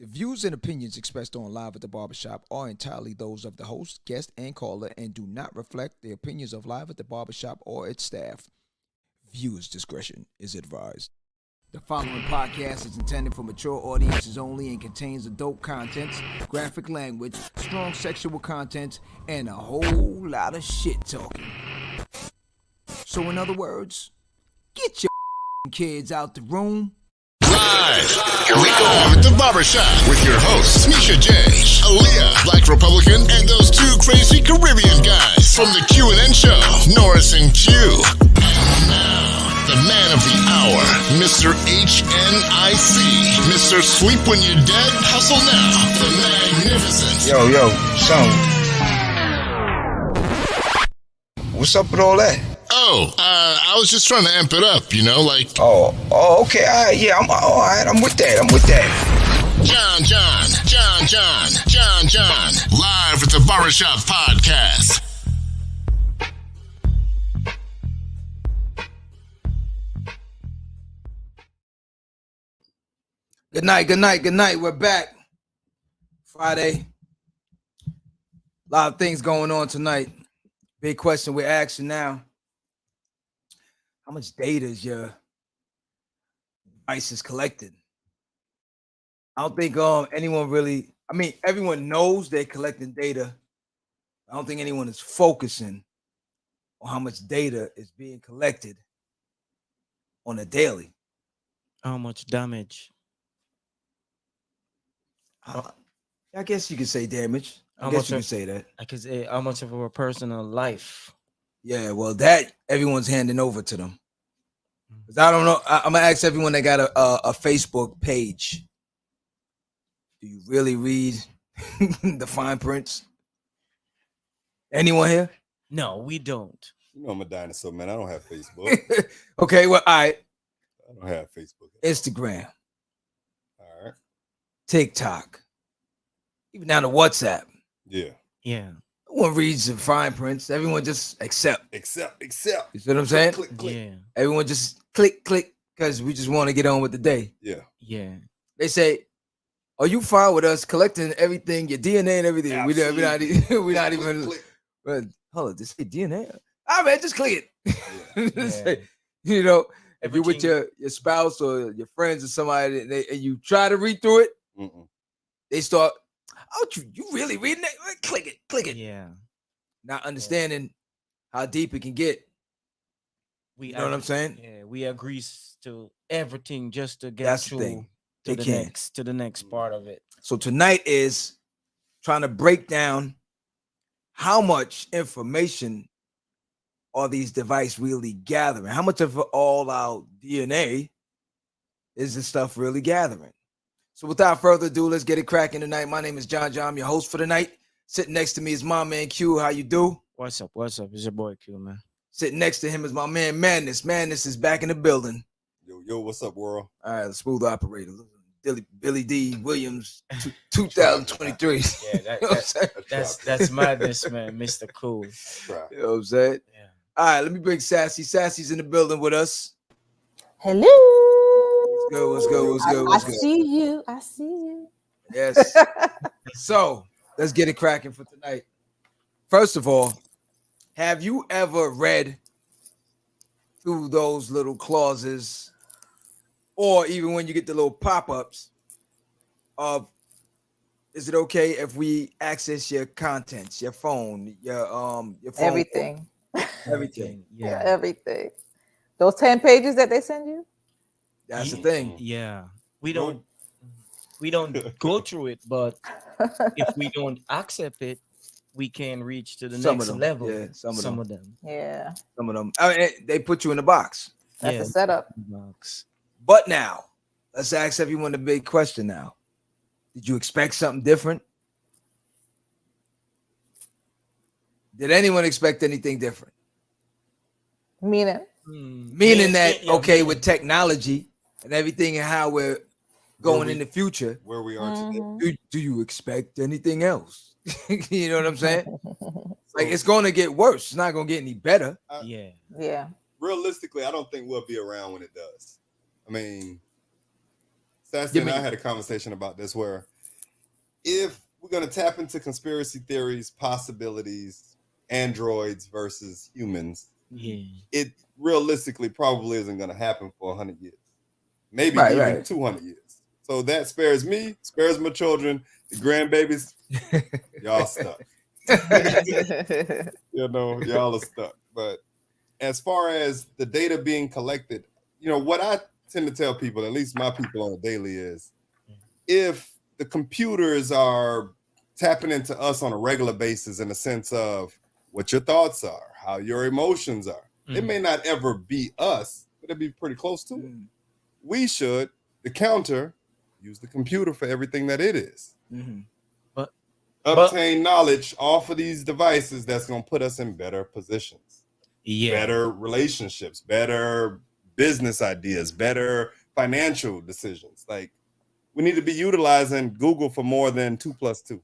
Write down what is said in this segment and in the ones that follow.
The views and opinions expressed on Live at the Barbershop are entirely those of the host, guest, and caller and do not reflect the opinions of Live at the Barbershop or its staff. Viewers' discretion is advised. The following podcast is intended for mature audiences only and contains adult contents, graphic language, strong sexual content, and a whole lot of shit talking. So in other words, get your kids out the room. Live at the Barbershop with your hosts, Misha J, Aaliyah, Black Republican, and those two crazy Caribbean guys from the Q&N show, Norris and Q. And now, the man of the hour, Mr. HNIC, Mr. Sleep When You're Dead, Hustle Now, the magnificent. Yo, son. What's up with all that? I was just trying to amp it up, you know, like... Oh, okay, all right, yeah, all right, I'm with that. John, live at the Barbershop Podcast. Good night. We're back. Friday. A lot of things going on tonight. Big question we're asking now. How much data is your devices collected? I don't think anyone really, everyone knows they're collecting data. I don't think anyone is focusing on how much data is being collected on a daily. How much damage? I guess you could say damage. I How guess much you of- could say that. I could say how much of a personal life. Yeah, well, that everyone's handing over to them. 'Cause I don't know. I'm gonna ask everyone that got a Facebook page. Do you really read the fine prints? Anyone here? No, we don't. You know I'm a dinosaur, man. I don't have Facebook. Okay, well, all right. I don't have Facebook. Instagram, All right. TikTok, even down to WhatsApp. Yeah. Yeah. No one reads the fine prints. Everyone just accept. Except. You see what I'm saying? Click. Yeah. Everyone just click because we just want to get on with the day. Yeah. Yeah. They say, "Are you fine with us collecting everything, your DNA and everything?" We're not even. Click. But hold on, just say DNA. All right, man, just click it. Just Yeah. say, you know, if you're with Everything- your spouse or your friends or somebody, and you try to read through it, Mm-mm. they start. Oh, you really reading it? Click it. Yeah. Not understanding how deep it can get. We You know what I'm saying? Yeah, we agree to everything just to get That's the through thing. to They the can. next part of it. So tonight is trying to break down how much information are these devices really gathering? How much of all our DNA is this stuff really gathering? So without further ado, let's get it cracking tonight. My name is John. I'm your host for the night. Sitting next to me is my man Q. How you do? What's up? It's your boy Q, man. Sitting next to him is my man Madness. Madness is back in the building. Yo, what's up, world? All right, smooth operator. Billy D. Williams, 2023. Yeah, You know what I'm saying? that's madness, man. Mr. Cool. Try. You know what I'm saying? Yeah. All right, let me bring Sassy. Sassy's in the building with us. Hello. What's good? I see you. Yes. So let's get it cracking for tonight. First of all, have you ever read through those little clauses, or even when you get the little pop-ups of, is it okay if we access your contents, your phone, your phone, Everything. everything? Yeah. Everything. Those 10 pages that they send you? That's the thing. Yeah. We don't go through it, but if we don't accept it, we can reach to the Some next of them, level. yeah, some of them. Yeah. Some of them. I mean, they put you in a box. That's Yeah. a setup. Box. But now, let's ask everyone the big question now. Did you expect something different? Did anyone expect anything different? Meaning? Meaning that, yeah, okay, yeah. with technology and everything and how we're going in the future, Where we are today. Mhm. do you expect anything else? You know what I'm saying? Like, it's going to get worse. It's not going to get any better. Yeah. Yeah. Realistically, I don't think we'll be around when it does. I mean, Sassy and I had a conversation about this where if we're going to tap into conspiracy theories, possibilities, androids versus humans, it realistically probably isn't going to happen for 100 years, maybe even 200 years. So that spares me, spares my children, the grandbabies. Y'all stuck. Y'all are stuck. But as far as the data being collected, what I tend to tell people, at least my people on a daily, is if the computers are tapping into us on a regular basis in the sense of what your thoughts are, how your emotions are, it may not ever be us, but it'd be pretty close to it. We should, the counter, use the computer for everything that it is. But obtain knowledge off of these devices that's going to put us in better positions, better relationships, better business ideas, better financial decisions. Like, we need to be utilizing Google for more than 2 + 2,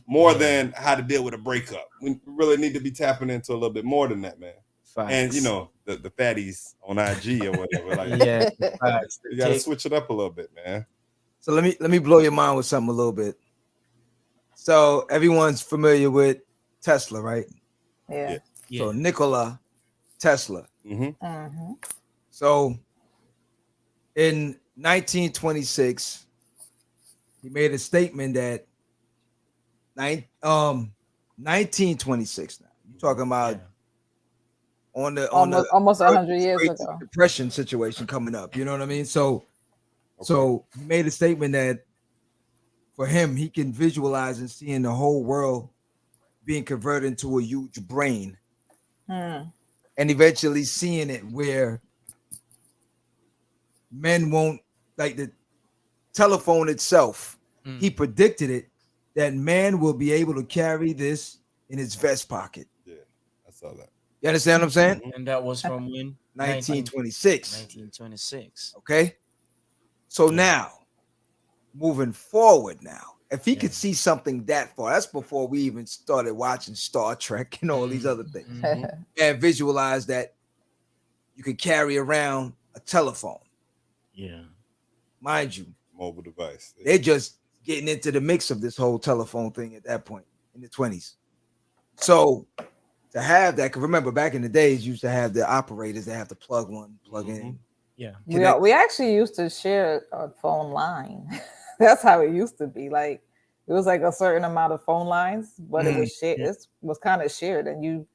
more than how to deal with a breakup. We really need to be tapping into a little bit more than that, man. And the fatties on IG or whatever, like, you got to switch it up a little bit, man. So let me blow your mind with something a little bit. So everyone's familiar with Tesla, right? Yeah. So Nikola Tesla. So in 1926, he made a statement that 1926. Now you're talking about almost 100 years ago. Depression situation coming up. You know what I mean? So he made a statement that for him, he can visualize and seeing the whole world being converted into a huge brain, and eventually seeing it where men won't, like the telephone itself. He predicted it that man will be able to carry this in his vest pocket. Yeah, I saw that. You understand what I'm saying? And that was from when? 1926. 1926. Okay. So now, moving forward now, if he could see something that far, that's before we even started watching Star Trek and all these other things, and visualize that you could carry around a telephone. Yeah. Mind you, mobile device. They're just getting into the mix of this whole telephone thing at that point in the 20s. So to have that, because remember back in the days, you used to have the operators that have to plug in. Yeah. We actually used to share a phone line. That's how it used to be. Like it was like a certain amount of phone lines, but it was shared. It was kind of shared, and you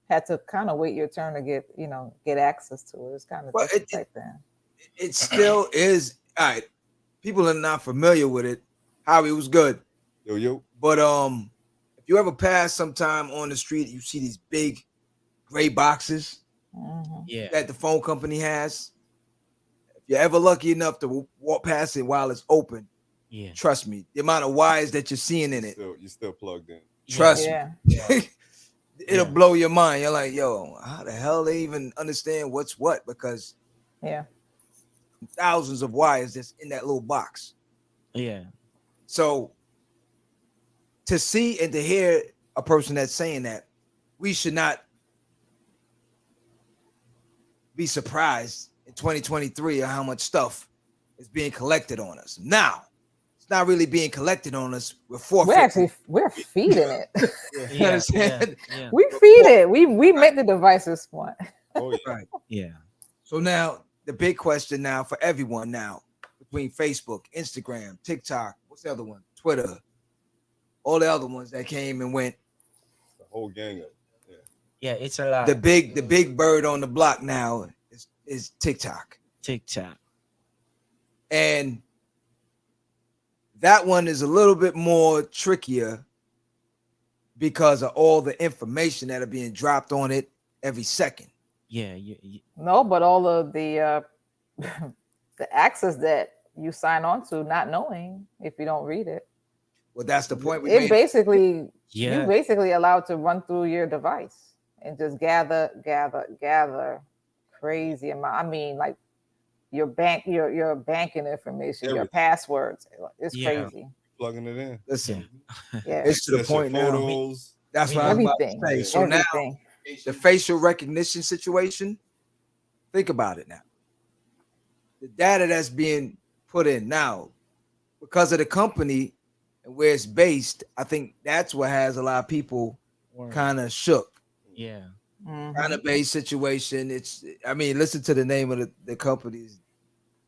had to kind of wait your turn to get access to it. It's kind of like that. It still is. All right, people are not familiar with it. Howie was good. Yo. But if you ever pass sometime on the street, you see these big gray boxes that the phone company has. If you're ever lucky enough to walk past it while it's open, trust me, the amount of wires that you're seeing in it, you're still plugged in. Trust me. It'll blow your mind. You're like, yo, how the hell they even understand what's what? Because thousands of wires that's in that little box. Yeah. So to see and to hear a person that's saying that, we should not be surprised in 2023 of how much stuff is being collected on us. Now, it's not really being collected on us. We're feeding it. You understand? Yeah. We feed it. We make the devices smart. Oh yeah. Right. Yeah. So now the big question now for everyone now, between Facebook, Instagram, TikTok, what's the other one? Twitter, all the other ones that came and went. The whole gang of Yeah, it's a lot. The big bird on the block now is TikTok. And that one is a little bit more trickier because of all the information that are being dropped on it every second. Yeah. No, but all of the the access that you sign on to, not knowing if you don't read it. Well, that's the point. You're basically allowed to run through your device and just gather crazy amount. I mean, like your banking information, your passwords. It's crazy. Plugging it in. Listen, yeah, it's to the point now. That's what I was about to say. So now the facial recognition situation. Think about it now. The data that's being put in. Now, because of the company and where it's based, I think that's what has a lot of people kind of shook. Yeah. Kind of based situation. It's, I mean, listen to the name of the companies.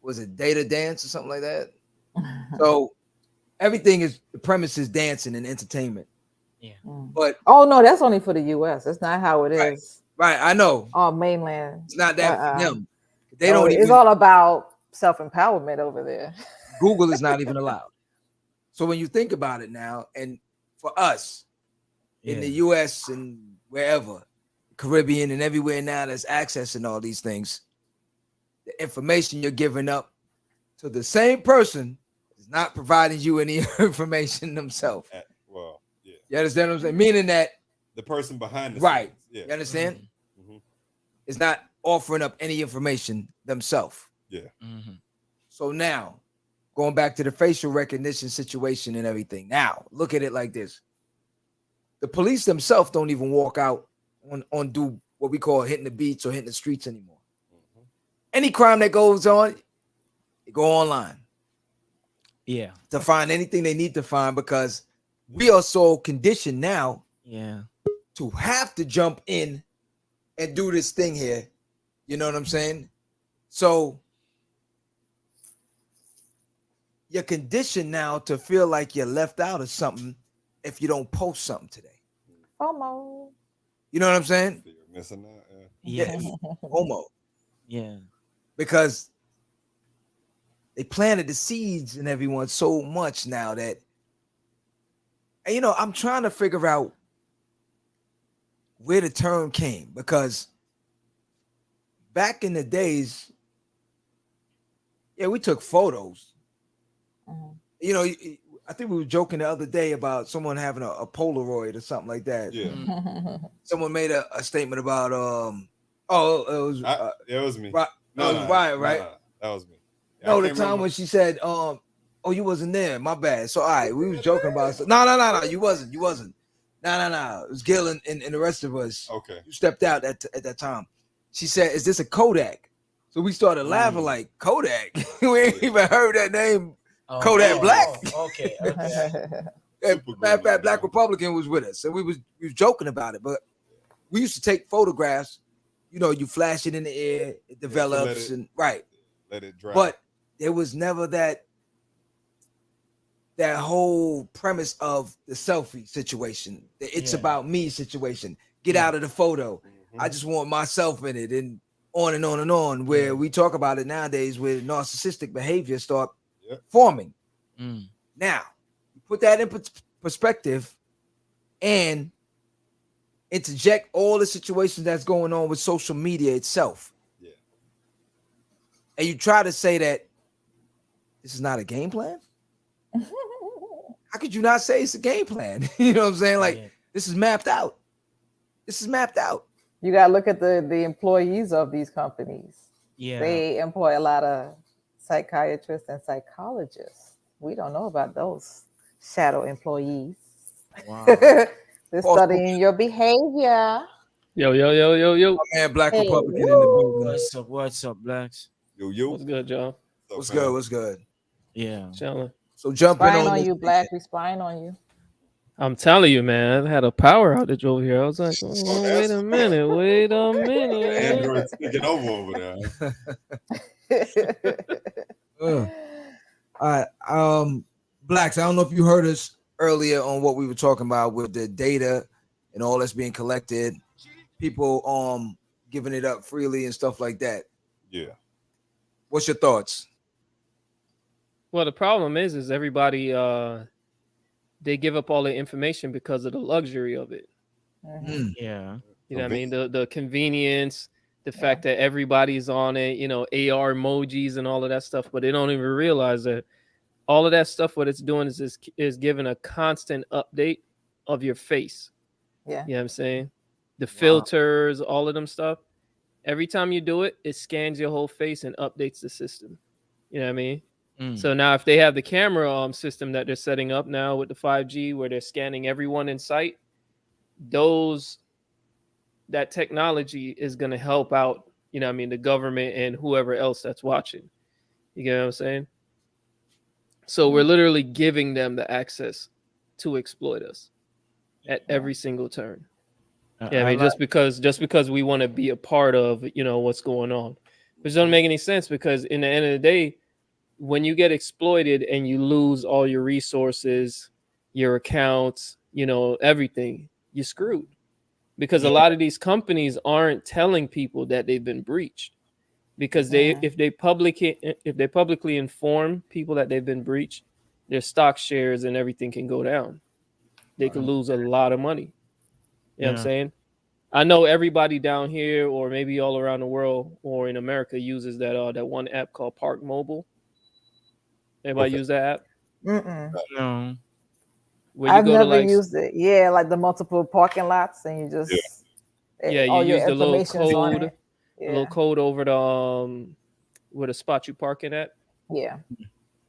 Was it Data Dance or something like that? So everything is, the premise is dancing and entertainment. Yeah. But oh no, that's only for the US. That's not how it is. Right, I know. On mainland. It's not that for them. They No, don't it's even, all about self-empowerment over there. Google is not even allowed. So when you think about it now, and for us in the US and wherever, Caribbean and everywhere now that's accessing all these things, the information you're giving up to the same person is not providing you any information themselves. Well, yeah. You understand what I'm saying? Meaning that the person behind the right. scenes. Yeah. You understand? Mm-hmm. Is not offering up any information themselves. Yeah. Mm-hmm. So now, going back to the facial recognition situation and everything. Now, look at it like this. The police themselves don't even walk out on do what we call hitting the beats or hitting the streets anymore. Mm-hmm. Any crime that goes on, they go online. Yeah. To find anything they need to find, because we are so conditioned now to have to jump in and do this thing here. You know what I'm saying? So you're conditioned now to feel like you're left out of something if you don't post something today. FOMO. You know what I'm saying? You're missing out. Yeah. FOMO. Yeah. Because they planted the seeds in everyone so much now that, and, you know, I'm trying to figure out where the term came, because back in the days, we took photos. You know, I think we were joking the other day about someone having a Polaroid or something like that. Yeah. Someone made a statement about it was me. Right. No, Right? That was me. No, the time when she said, oh, you wasn't there. My bad. So all right, we was joking about it. No, you wasn't. No. It was Gil and the rest of us. Okay. You stepped out at that time. She said, is this a Kodak? So we started laughing like, Kodak? We ain't even heard that name. Kodak Black. Okay. Black Republican was with us. So we was joking about it. But we used to take photographs. You know, you flash it in the air, it develops, let it dry. But there was never that whole premise of the selfie situation, the it's about me situation. Get out of the photo. Mm-hmm. I just want myself in it, and on and on and on. Where we talk about it nowadays, where narcissistic behavior start forming. Now, you put that in perspective and interject all the situations that's going on with social media itself. Yeah. And you try to say that this is not a game plan? How could you not say it's a game plan? You know what I'm saying? Like, this is mapped out. You got to look at the employees of these companies. Yeah. They employ a lot of psychiatrists and psychologists. We don't know about those shadow employees. Wow. They're studying your behavior. Yo. My man, Black Republican in the building. What's up, Blacks? Yo. What's good, John? What's good? Yeah. Chilling. So jump in on you, Black. We spying on you. I'm telling you, man. I had a power outage over here. I was like, wait a minute. Android's taking over there. All right. Blacks, I don't know if you heard us earlier on what we were talking about with the data and all that's being collected, people giving it up freely and stuff like that. Yeah. What's your thoughts? Well, the problem is everybody they give up all the information because of the luxury of it. Mm-hmm. Yeah. You know what I mean? The convenience, the fact that everybody's on it, you know, AR emojis and all of that stuff, but they don't even realize that all of that stuff, what it's doing is giving a constant update of your face. Yeah. You know what I'm saying? The filters, all of them stuff. Every time you do it, it scans your whole face and updates the system. You know what I mean? So now if they have the camera system that they're setting up now with the 5G where they're scanning everyone in sight, that technology is going to help out, you know what I mean, the government and whoever else that's watching. You get what I'm saying? So we're literally giving them the access to exploit us at every single turn. Yeah, I mean, just because we want to be a part of, what's going on, which doesn't make any sense, because in the end of the day, when you get exploited and you lose all your resources, your accounts, everything, you're screwed, because a lot of these companies aren't telling people that they've been breached, because if they publicly inform people that they've been breached, their stock shares and everything can go down. They could lose a lot of money. You know what I'm saying? I know everybody down here, or maybe all around the world, or in America, uses that one app called Park Mobile. Anybody use that app? No. I've never used it. Yeah, like the multiple parking lots, and you just you use the little code, the little code over the where the spot you parking at. Yeah,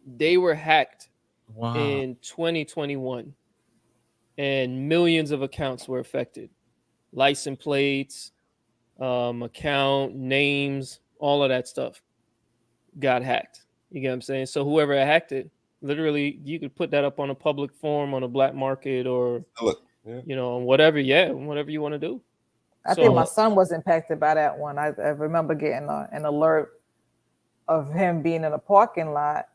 they were hacked in 2021, and millions of accounts were affected. License plates, account names, all of that stuff got hacked. You get what I'm saying? So whoever hacked it, literally, you could put that up on a public forum on a black market, or whatever you want to do. I think my son was impacted by that one. I remember getting an alert of him being in a parking lot,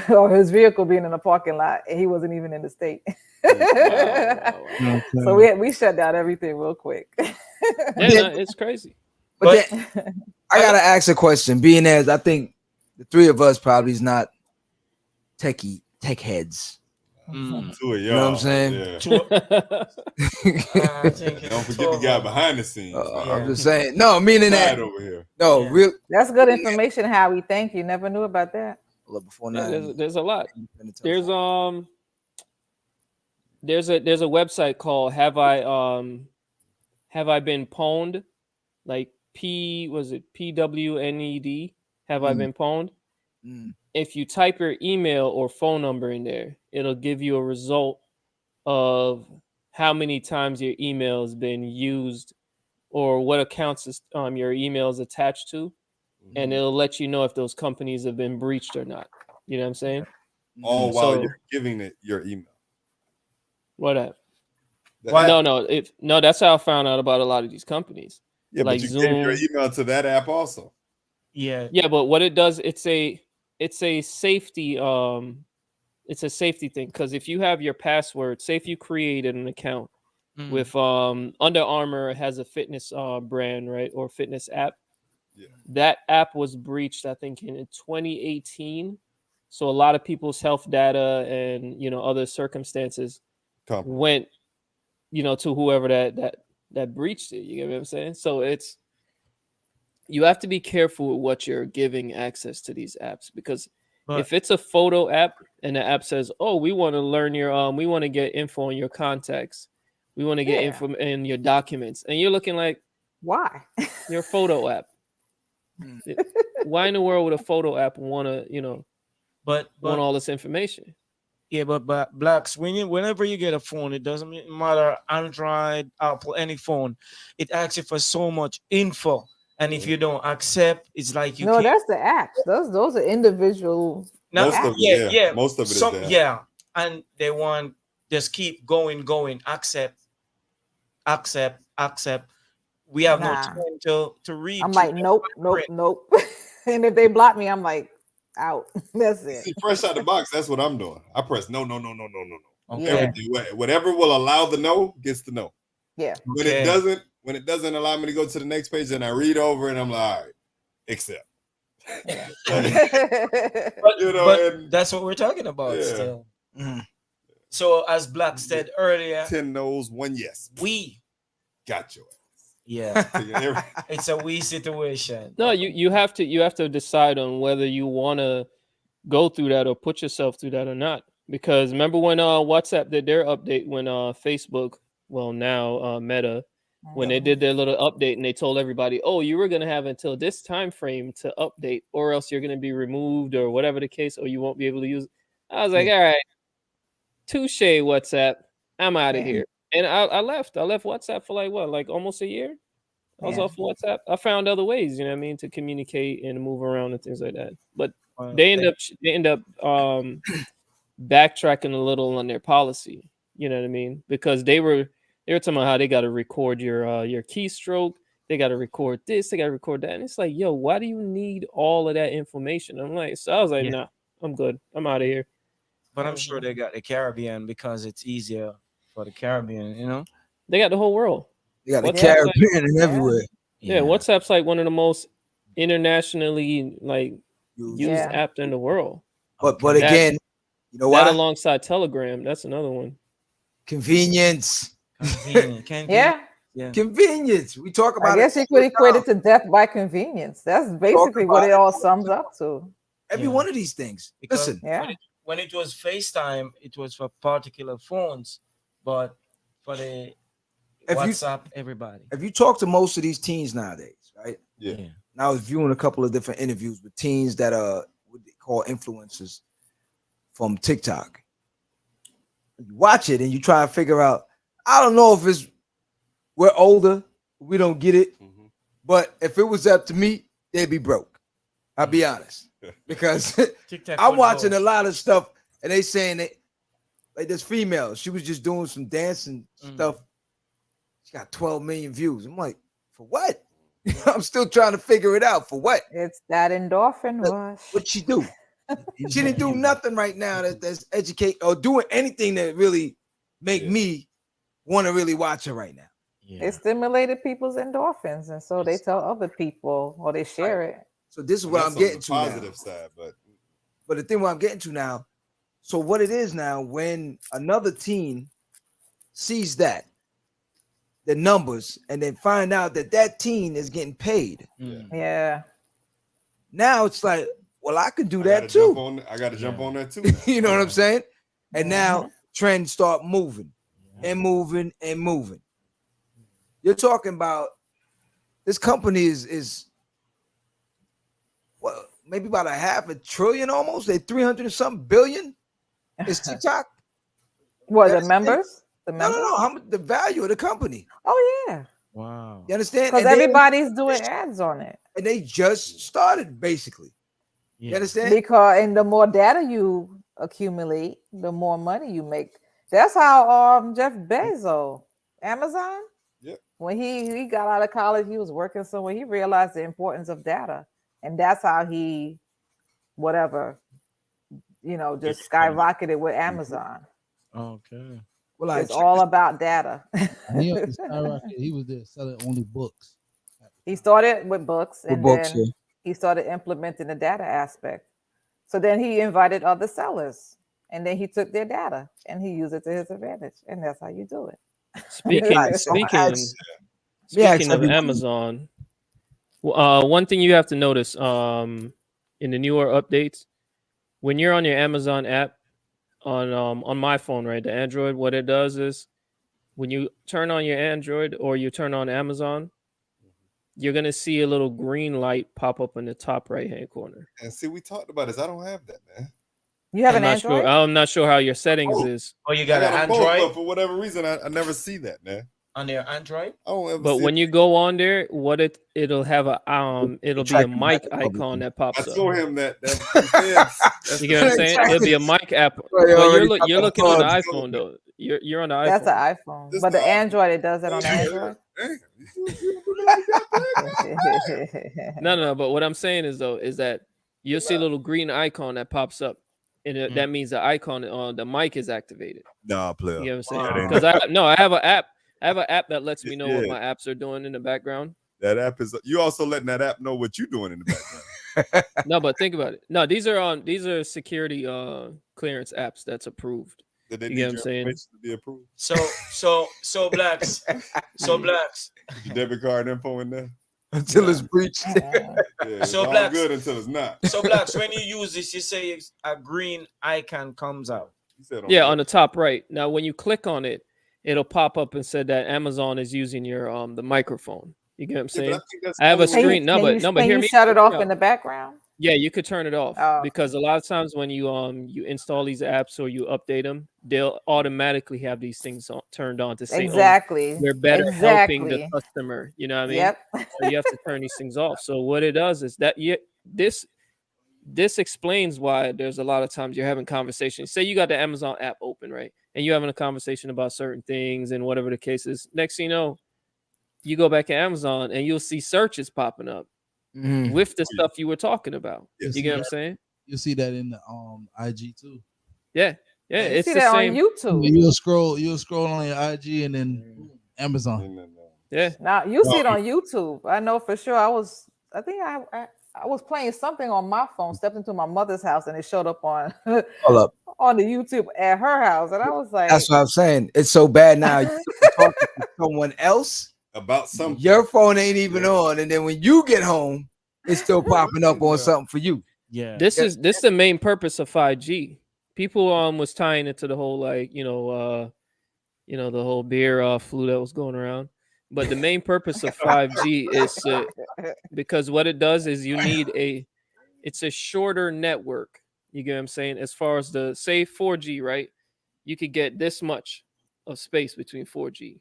or his vehicle being in a parking lot, and he wasn't even in the state. Wow. So we shut down everything real quick. It's crazy. But I gotta ask a question, being as I think the three of us probably is not tech heads. You know what I'm saying? Yeah. Don't forget the guy behind the scenes. I'm just saying. No, meaning that over here. No, real. That's good information, Howie. Thank you. Never knew about that. Before there's a lot. There's a website called Have I Been Pwned? Like PWNED? Have I Been Pwned? If you type your email or phone number in there, it'll give you a result of how many times your email has been used, or what accounts your email is attached to, and it'll let you know if those companies have been breached or not. You know what I'm saying? All while you're giving it your email. What app? No, that's how I found out about a lot of these companies. Yeah, like but you Zoom. Gave your email to that app also. Yeah, but what it does, it's a safety it's a safety thing, because if you have your password, say if you created an account with Under Armour has a fitness brand, right, or fitness app. Yeah. That app was breached, I think, in 2018. So a lot of people's health data and other circumstances went to whoever that breached it. You get what I'm saying? So you have to be careful with what you're giving access to these apps, because if it's a photo app and the app says, "Oh, we want to learn we want to get info on your contacts, we want to get info in your documents," and you're looking like, why? Your photo app. Why in the world would a photo app want to, want all this information? Yeah, but blacks, whenever you get a phone, it doesn't matter Android, Apple, any phone, it asks you for so much info. And if you don't accept, it's like you can't. That's the apps. Those are individual. Most of it, most of it is there. Yeah, and they want just keep going. Accept. We have no time to read. I'm like, nope. And if they block me, I'm like, out. That's it. See, fresh out the box, that's what I'm doing. I press no. Okay. Whatever will allow the no gets the no. Yeah. When it doesn't allow me to go to the next page, then I read over and I'm like, all right, accept. Yeah. but that's what we're talking about still. Mm-hmm. So as Black said earlier, 10 no's, 1 yes. We got your ass. Yeah. It's a we situation. No, you have to decide on whether you want to go through that or put yourself through that or not. Because remember when WhatsApp did their update, when Facebook, well now Meta, when they did their little update and they told everybody, oh, you were going to have until this time frame to update, or else you're going to be removed, or whatever the case, or you won't be able to use it. I was like, all right, touche WhatsApp, I'm out of here. And I left WhatsApp for like almost a year. I was off WhatsApp. I found other ways, you know what I mean, to communicate and move around and things like that. But they end up backtracking a little on their policy. You know what I mean? Because they were talking about how they got to record your keystroke. They got to record this. They got to record that. And it's like, yo, why do you need all of that information? I'm like, so I was like, nah, I'm good. I'm out of here. But I'm sure they got the Caribbean because it's easier for the Caribbean, you know? They got the whole world. They got the Caribbean and everywhere. Yeah, WhatsApp's like one of the most internationally used app in the world. But again, you know what? Alongside Telegram, that's another one. Convenience. Convenience. We talk about. I guess you could equate it to death by convenience. That's basically what it all sums up to. Every one of these things. Listen. When it was FaceTime, it was for particular phones, but for the WhatsApp, everybody. If you talk to most of these teens nowadays, right? Yeah. And I was viewing a couple of different interviews with teens that are what they call influencers from TikTok. You watch it and you try to figure out. I don't know if we're older, we don't get it, but if it was up to me, they'd be broke. I'll be honest, because I'm watching a lot of stuff and they saying that like this female, she was just doing some dancing stuff. She got 12 million views. I'm like, for what? I'm still trying to figure it out. For what? It's that endorphin rush. What'd she do? She didn't do nothing right now that's educate or doing anything that really make me want to really watch her right now. It stimulated people's endorphins, and so they tell other people or they share it. So this is what I'm getting to now. Positive side, but the thing what I'm getting to now. So what it is now, when another teen sees that the numbers and then find out that teen is getting paid. Yeah. Now it's like, well, I could do that too. I got to jump on that too. You know what I'm saying? And now trends start moving and moving and moving. You're talking about this company is well, maybe about $500 billion almost. They 300 and something billion. It's TikTok. What, the members? No. How much the value of the company? Oh yeah. Wow. You understand? Because everybody's doing ads on it. And they just started basically. You understand? Because the more data you accumulate, the more money you make. That's how Jeff Bezos, Amazon. Yep. When he got out of college, he was working somewhere. He realized the importance of data, and that's how he, just skyrocketed with Amazon. Okay. Well, it's all about data. He was there selling only books. He started with books, and then he started implementing the data aspect. So then he invited other sellers, and then he took their data and he used it to his advantage, and that's how you do it. Speaking of Amazon, one thing you have to notice in the newer updates, when you're on your Amazon app on my phone, right, the Android, what it does is when you turn on your Android or you turn on Amazon, you're gonna see a little green light pop up in the top right-hand corner. And see, we talked about this. I don't have that, man. You have an Android? I'm not sure how your settings is. Oh, you got an Android? But for whatever reason, I never see that, man. On your Android? But when you go on there, it'll have it'll be a mic icon that pops up. I saw him that you get what I'm saying? It'll be a mic app. Well, you're looking on the iPhone though. You're on the iPhone. That's an iPhone. But the Android, it does that on Android. No. But what I'm saying is that you'll see a little green icon that pops up, and that means the icon on the mic is activated. Nah, player. You know what I'm saying? Because I have an app. I have an app that lets me know what my apps are doing in the background. That app is. You also letting that app know what you're doing in the background. No, but think about it. No, these are security clearance apps that's approved. That they you need get what I'm saying? To be approved. So blacks. Your debit card info in there until it's breached. So blacks good until it's not. So blacks, when you use this, you say a green icon comes out. On the top right. Now, when you click on it, it'll pop up and said that Amazon is using your the microphone. You get what I'm saying? I have a screen. But hear me. Shut it off in the background. Yeah, you could turn it off because a lot of times when you install these apps or you update them, they'll automatically have these things turned on to say they're better helping the customer. You know what I mean? Yep. So you have to turn these things off. So what it does is that this explains why there's a lot of times you're having conversations. Say you got the Amazon app open, right? And you're having a conversation about certain things and whatever the case is. Next thing you know, you go back to Amazon and you'll see searches popping up with the stuff you were talking about. Yes. You get what I'm saying? You see that in the IG too. Yeah. Yeah. You It's see the that same. on YouTube. You'll scroll on your IG and then boom, Amazon. Yeah. Now you see it on YouTube. I know for sure. I was playing something on my phone, stepped into my mother's house, and it showed up on Hold up. on the YouTube at her house, and I was like, That's what I'm saying. It's so bad now. You're talking to someone else about something. Your phone ain't even on, and then when you get home, it's still popping up on something for you. Yeah. This is the main purpose of 5G. People was tying it to the whole the whole beer flu that was going around. But the main purpose of 5G is because what it does is you need it's a shorter network. You get what I'm saying? As far as the say 4G, right? You could get this much of space between 4G.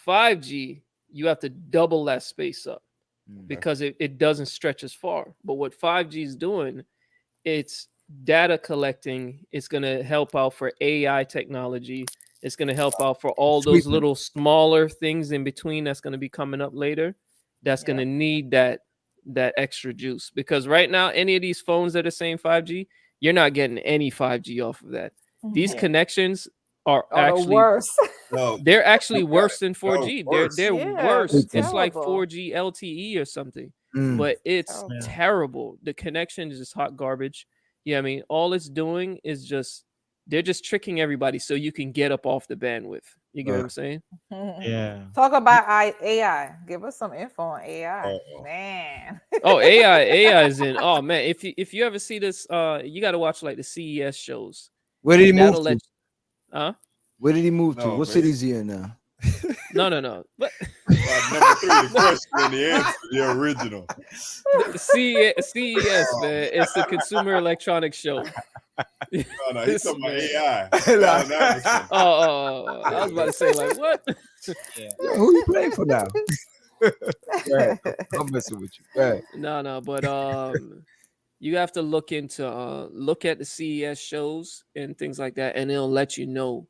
5G, you have to double that space up because it doesn't stretch as far. But what 5G is doing, it's data collecting. It's going to help out for AI technology. It's going to help out for all those little smaller things in between that's going to be coming up later. That's going to need that extra juice, because right now, any of these phones that are saying 5G, you're not getting any 5G off of that. These connections are actually worse. They're actually worse than 4G. They're Yeah, worse. it's It's like terrible. 4G LTE or something, but it's terrible. The connection is just hot garbage. Yeah, I mean, all it's doing is they're just tricking everybody so you can get up off the bandwidth. You get what I'm saying? Yeah. Talk about AI. Give us some info on AI, man. Oh, AI is in. Oh man, if you ever see this, you got to watch like the CES shows. Where did he move That'll to? Huh? Where did he move to? No, What man. city is he in now? No. But Number 3, the question, the answer, the original. the CES, man, it's the Consumer Electronics Show. No, he's talking about AI. Oh, I was about to say like what? Yo, who you playing for now? Right. I'm messing with you. Right. No, but you have to look at the CES shows and things like that, and it'll let you know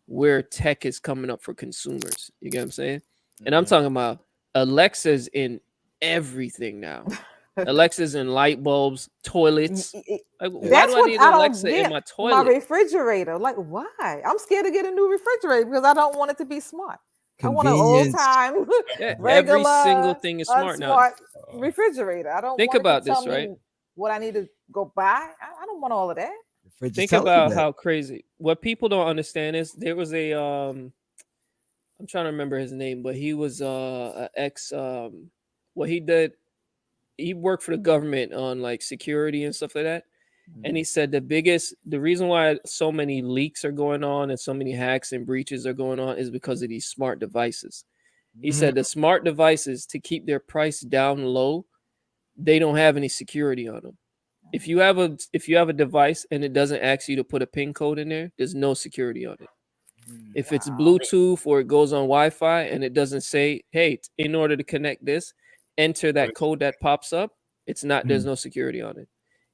where tech is coming up for consumers. You get what I'm saying? And I'm talking about Alexa's in everything now. Alexa's in light bulbs, toilets. Like, why do I need Alexa in my toilet? My refrigerator. Like, why? I'm scared to get a new refrigerator because I don't want it to be smart. I want an old time, every single thing is smart now. Refrigerator. I don't think want about it to tell this, right? me what I need to go buy. I don't want all of that. Think about how crazy. What people don't understand is there was a I'm trying to remember his name, but he was a ex what he did, he worked for the government on like security and stuff like that. And he said the reason why so many leaks are going on and so many hacks and breaches are going on is because of these smart devices. He said the smart devices, to keep their price down low, they don't have any security on them. If you have a device and it doesn't ask you to put a PIN code in there, there's no security on it. If it's Bluetooth or it goes on Wi-Fi and it doesn't say, hey, in order to connect this, enter that code that pops up, it's not, there's no security on it.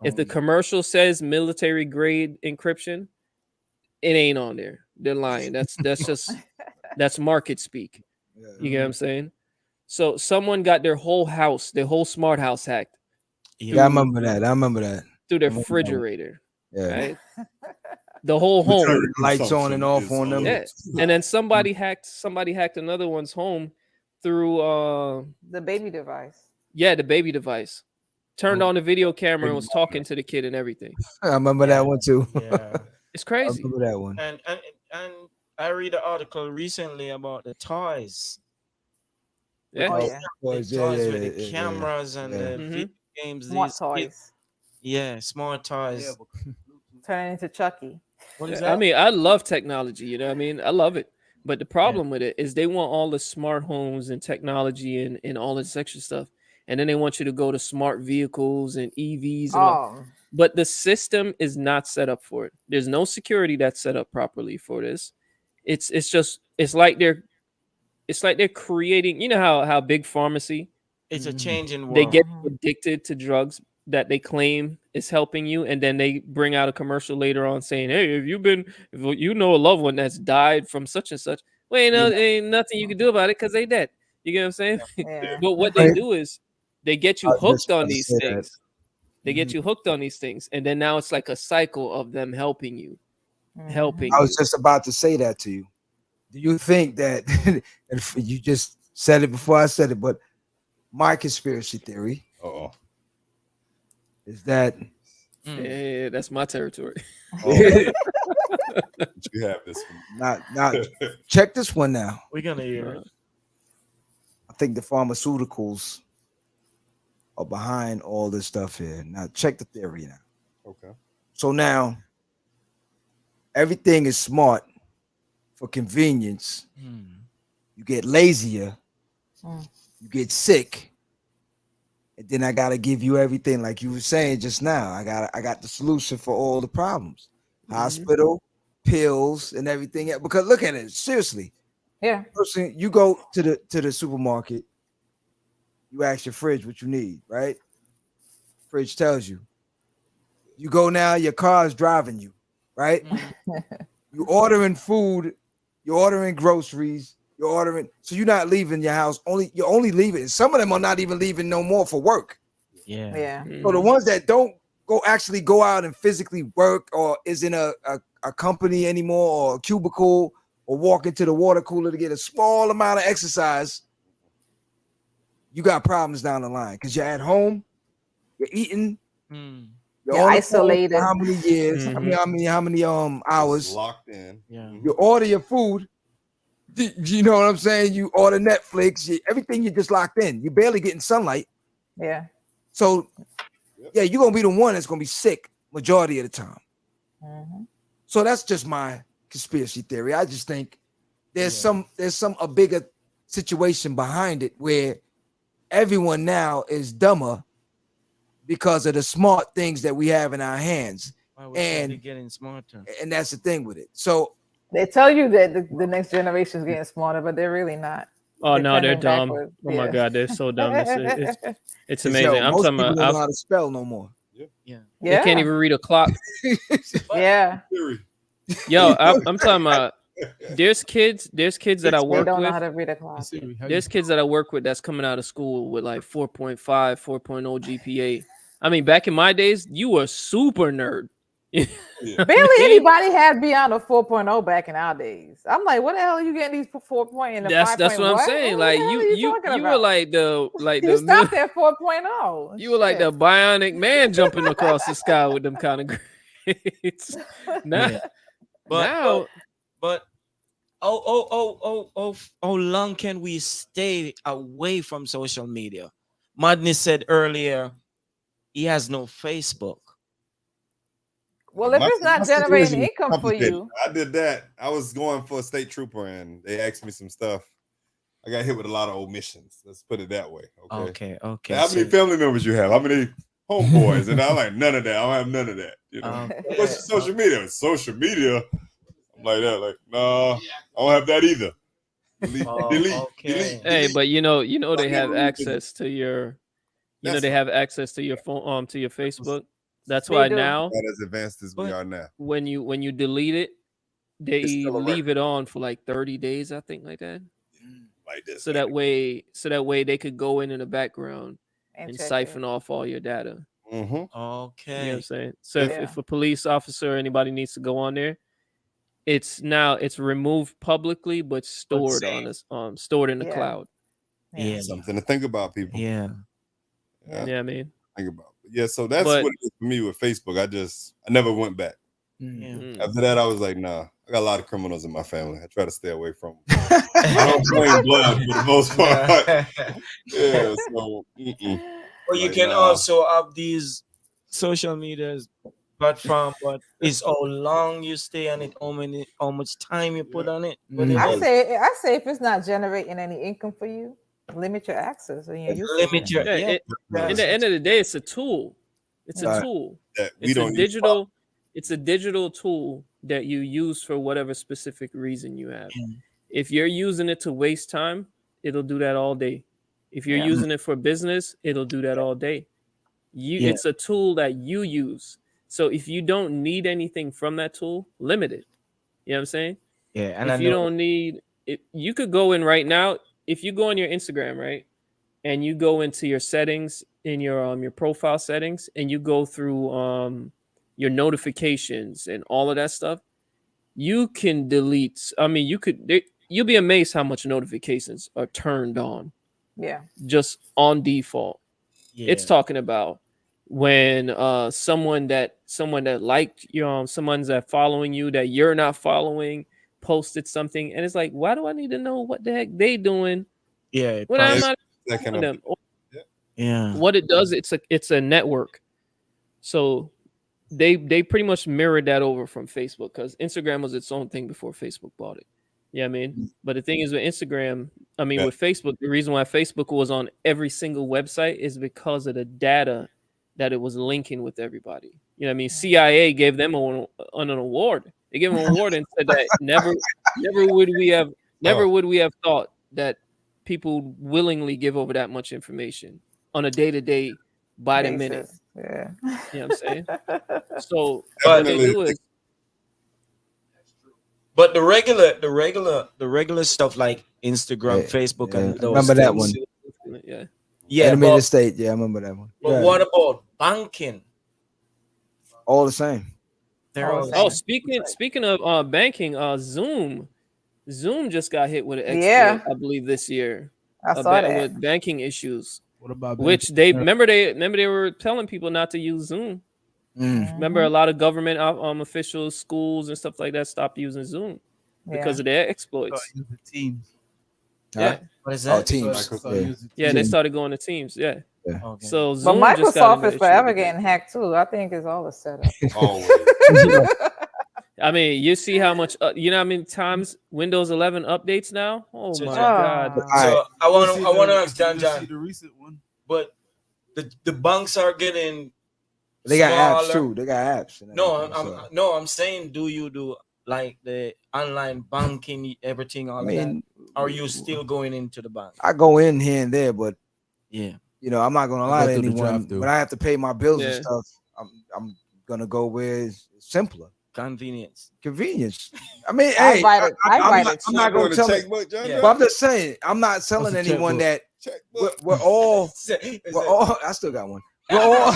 If the commercial says military grade encryption, it ain't on there. They're lying. That's that's market speak. You get what I'm saying? So someone got their whole house, their whole smart house hacked. Yeah, I remember that. Through their refrigerator. Yeah. Right? The whole home. Lights on and off on them. Yeah. And then somebody hacked another one's home through the baby device. Yeah, the baby device. Turned on the video camera and was talking to the kid and everything. I remember that one too. Yeah. It's crazy. I remember that one. And I read an article recently about the toys. Yeah. Toys with the cameras and the video games. Smart toys. Smart toys. Turning into Chucky. What is that? I mean, I love technology, you know what I mean? I love it. But the problem with it is they want all the smart homes and technology and all this extra stuff. And then they want you to go to smart vehicles and EVs. And all. But the system is not set up for it. There's no security that's set up properly for this. It's like they're creating, you know how big pharmacy, it's a change in world. They get addicted to drugs that they claim is helping you, and then they bring out a commercial later on saying, "Hey, if you know a loved one that's died from such and such, well, ain't nothing you can do about it because they dead." You get what I'm saying? Yeah. But what they do is they get you I was just hooked on about to these say that. things. They get you hooked on these things, and then now it's like a cycle of them helping you, helping I you. was just about to say that to you. Do you think that and you just said it before I said it, but my conspiracy theory is that Yeah, that's my territory. You have this one. not check this one now. We're gonna hear it. I think the pharmaceuticals are behind all this stuff here. Now check the theory now. Okay. So now everything is smart for convenience. You get lazier, you get sick, and then I gotta give you everything like you were saying just now. I got the solution for all the problems. Hospital, pills, and everything else. Because look at it, seriously. Yeah. Person, you go to the supermarket, you ask your fridge what you need, right? Fridge tells you. You go now, your car is driving you, right? You ordering food, you're ordering groceries, you're ordering, so you're not leaving your house. You're only leaving. Some of them are not even leaving no more for work. Yeah. So the ones that don't go out and physically work, or is in a company anymore, or a cubicle, or walk into the water cooler to get a small amount of exercise, you got problems down the line because you're at home, you're eating, you're You're on the phone isolated. for how many years? How many hours? Just locked in. You order your food. You know what I'm saying? You order Netflix, everything you're just locked in. You're barely getting sunlight. Yeah. So, yeah, you're gonna be the one that's gonna be sick majority of the time. So that's just my conspiracy theory. I just think there's a bigger situation behind it where everyone now is dumber because of the smart things that we have in our hands. And getting smarter. And that's the thing with it. So they tell you that the next generation is getting smarter, but they're really not. Oh no, they're trending dumb. backwards. Oh my god, they're so dumb. It's amazing. Yo, I'm most talking people about don't know how to spell no more. they can't even read a clock. Yeah. Yo, I'm talking about there's kids that I They work don't know with. how to read a clock. There's kids that I work with that's coming out of school with like 4.5, 4.0 GPA. I mean, back in my days, you were super nerd. Barely anybody had beyond a 4.0 back in our days. I'm like, what the hell are you getting these 4.0 and the 5. That's what I'm saying. Like you were like the you stopped at 4.0. You were like the bionic man jumping across the sky with them kind of grades. But how long can we stay away from social media? Madness said earlier he has no Facebook. Well, if it's not generating income for you. I did that. I was going for a state trooper and they asked me some stuff. I got hit with a lot of omissions. Let's put it that way. Okay. How many family members you have? How many homeboys? And I'm like, none of that. I don't have none of that. You know, what's your social media? Social media. I'm like that. Like, no, I don't have that either. Delete. Hey, but you know they have access to your, they have access to your phone, to your Facebook. That's why now, not as advanced as we are now. When you delete it, they leave it on for like 30 days, I think, like that. Like this. So that way they could go in the background and siphon off all your data. Okay. You know what I'm saying? So if a police officer or anybody needs to go on there, it's removed publicly but stored stored in the cloud. Yeah, something to think about, people. Yeah, I mean, think about. Yeah, so that's what it is for me with Facebook. I never went back. After that, I was like, nah. I got a lot of criminals in my family. I try to stay away from them. I don't claim blood for the most part. Yeah, so. Well, you can also have these social medias platform, but it's how long you stay on it, how much time you put on it. I say if it's not generating any income for you, limit your access and your limit your. In the end of the day, it's a tool. It's a tool. It's a digital tool that you use for whatever specific reason you have. If you're using it to waste time, it'll do that all day. If you're using it for business, it'll do that all day. It's a tool that you use. So if you don't need anything from that tool, limit it. You know what I'm saying? Yeah, and if you don't need it, you could go in right now. If you go on your Instagram, right, and you go into your settings in your profile settings, and you go through your notifications and all of that stuff, you can delete. I mean, you'll be amazed how much notifications are turned on. Yeah. Just on default. Yeah. It's talking about when someone that liked you, someone's that following you that you're not following posted something, and it's like, why do I need to know what the heck they doing? Yeah. When I'm not That kind them. Yeah. What it does, it's a network. So they pretty much mirrored that over from Facebook, because Instagram was its own thing before Facebook bought it. Yeah, I mean, but the thing is with Instagram, I mean, with Facebook, the reason why Facebook was on every single website is because of the data that it was linking with everybody. You know what I mean? CIA gave them an award. They gave them an award and said that never would we have thought that people willingly give over that much information on a day-to-day, by the minute. Yeah. You know what I'm saying? So But what they do is, but the regular stuff like Instagram, Facebook, and those remember that one. Yeah. Animated State. Yeah, I remember that one. But what about banking? All the same. They're all Oh, speaking of banking, Zoom just got hit with an exploit, Yeah. I believe this year. I saw that. With banking issues. What about Which they were telling people not to use Zoom. Remember, a lot of government officials, schools, and stuff like that stopped using Zoom because of their exploits. Teams. Yeah. What is that? Oh, Teams. Yeah, they started going to Teams. Yeah. Okay. So Zoom But just got Microsoft is forever getting hacked too. I think it's all a setup. Always. I mean, you see how much you know how many times Windows 11 updates now? Oh my god. So I want to ask John. The recent one. But the banks are getting. They got apps smaller. too. They got apps. I'm saying, do you do like the online banking, everything, all that? Are you still going into the bank? I go in here and there, but yeah, you know, I'm not gonna lie to anyone. drive-thru. When I have to pay my bills and stuff, I'm gonna go where it's simpler. Convenience. I mean, I hey, write it. I'm not gonna tell it. Checkbook, John. But I'm just saying, I'm not telling What's a anyone checkbook? that we're all. I still got one. We're all.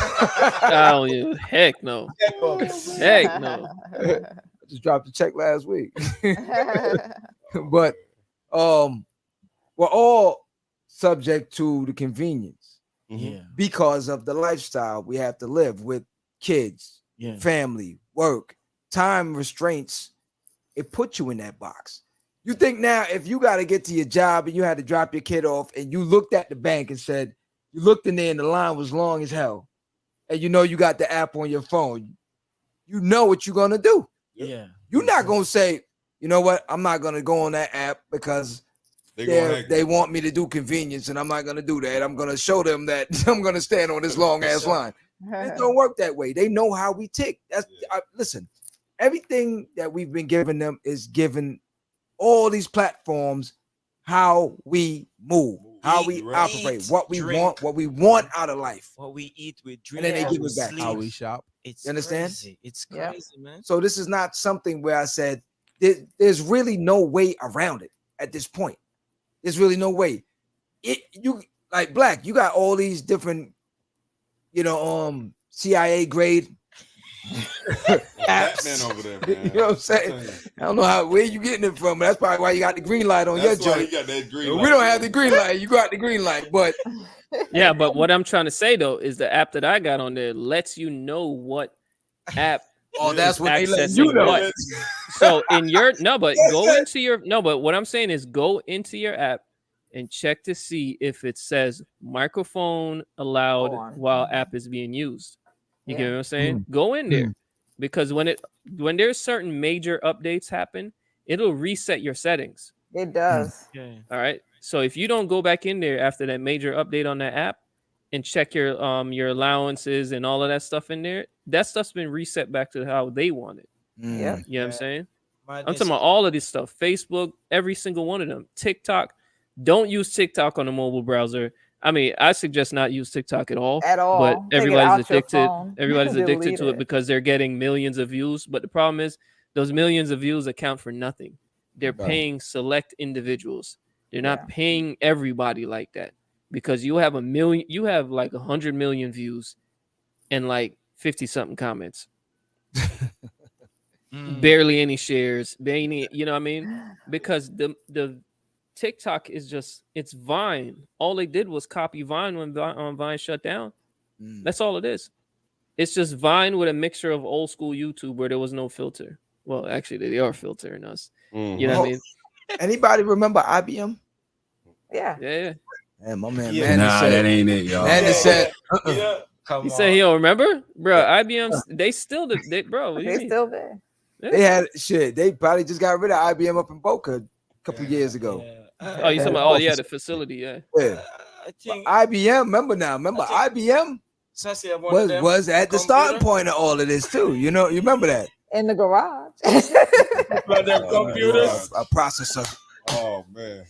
Oh, yeah. Heck no. Heck no. I just dropped the check last week. But we're all subject to the convenience because of the lifestyle we have to live with kids, family, work, time restraints. It puts you in that box. You think now if you got to get to your job and you had to drop your kid off and you looked at the bank and said, you looked in there and the line was long as hell, and you know you got the app on your phone, you know what you're gonna do. Yeah. You're not gonna say, you know what, I'm not gonna go on that app because they want me to do convenience, and I'm not gonna do that. I'm gonna show them that I'm gonna stand on this long ass line. It don't work that way. They know how we tick. Listen, everything that we've been giving them is given all these platforms how we move, how we operate, what we want out of life, what we eat, we drink, and then they give it back. How we shop. It's you understand? Crazy. It's crazy, man. So this is not something where I said there's really no way around it at this point. There's really no way. You like Black, you got all these different, CIA grade apps over there, man. You know what I'm saying? I don't know where you getting it from, but that's probably why you got the green light on your joint. You got that green light. We don't have the green light. You got the green light, but yeah, but what I'm trying to say though is the app that I got on there lets you know what app. Oh, that's what they let you know. What. So in your but what I'm saying is go into your app and check to see if it says microphone allowed while app is being used. You get what I'm saying? Go in there because when there's certain major updates happen, it'll reset your settings. It does. Okay. All right. So if you don't go back in there after that major update on that app and check your allowances and all of that stuff in there, that stuff's been reset back to how they want it. Yeah. You know what I'm saying? I'm talking about all of this stuff. Facebook, every single one of them. TikTok. Don't use TikTok on a mobile browser. I mean, I suggest not use TikTok at all. At all. But Take it everybody's out your addicted. phone. Everybody's addicted Delete to it it. because they're getting millions of views. But the problem is, those millions of views account for nothing. They're paying select individuals. They're not paying everybody like that, because you have like 100 million views and like 50 something comments. Barely any shares, barely, you know what I mean? Because the TikTok is just, it's Vine. All they did was copy Vine when Vine shut down. That's all it is. It's just Vine with a mixture of old school YouTube where there was no filter. Well, actually, they are filtering us. You know what I mean? Anybody remember IBM? Yeah. Yeah. And my man, Nah, said, that ain't it, y'all. Man said, He said he don't remember, bro. IBM, they still, bro. What do you They mean? still there. Yeah. they had shit. They probably just got rid of IBM up in Boca a couple years ago. Oh, you talking about? Oh, yeah, the facility. Yeah. Yeah. I think IBM, remember IBM was at the starting point of all of this too. You know, you remember that? In the garage. computers. A processor. Oh man.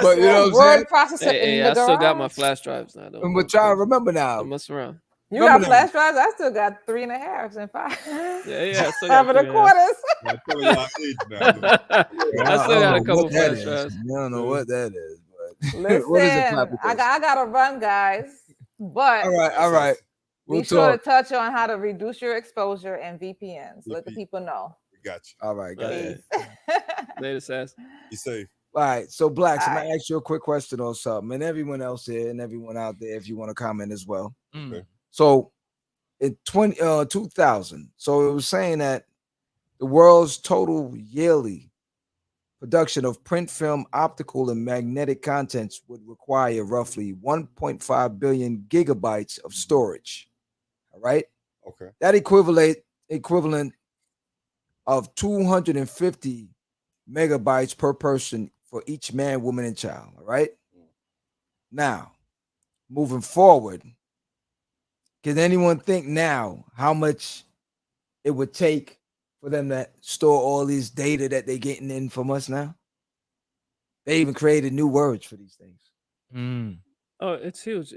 But you know what I'm Word saying? processor in Hey, the I garage. still got my flash drives now, though. But try to remember now. Don't mess around. You Remember got that. flash drives? I still got 3.5 and 5. Yeah, I still got 5 and 1/4. I still got a couple that flash drives. is. I don't know what that is, but Listen, what is it, Poppy? I gotta run, guys. But all right. We'll be sure to talk. touch on how to reduce your exposure and VPNs. Let the people know. We got you. All right, guys. Later, Sass. Be safe. All right, so Blacks, I'm All gonna ask you a quick question on something, and everyone else here and everyone out there, if you want to comment as well. Okay. So, in 2000, so it was saying that the world's total yearly production of print, film, optical, and magnetic contents would require roughly 1.5 billion gigabytes of storage. All right. Okay. That equivalent of 250 megabytes per person for each man, woman, and child. All right. Now, moving forward, can anyone think now how much it would take for them to store all these data that they're getting in from us now? They even created new words for these things. Oh, it's huge.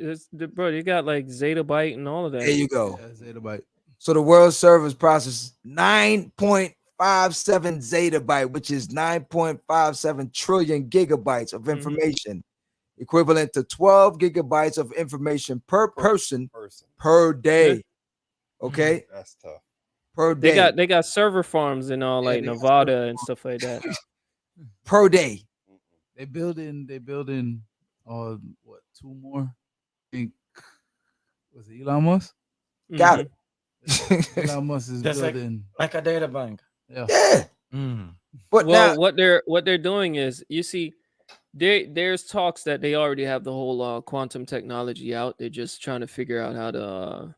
Bro, you got like zettabyte and all of that. There you go. Yeah, zettabyte. So the world servers process 9.57 zettabyte, which is 9.57 trillion gigabytes of information, equivalent to 12 gigabytes of information per person per day. Okay, that's tough. Per day. They got server farms in all like Nevada and stuff like that. Per day. They building what, 2 more? I think was it Elon Musk? Got it. Elon Musk is That's building like a data bank. Yeah. Well, But now, what they're doing is, you see, there's talks that they already have the whole quantum technology out. They're just trying to figure out how to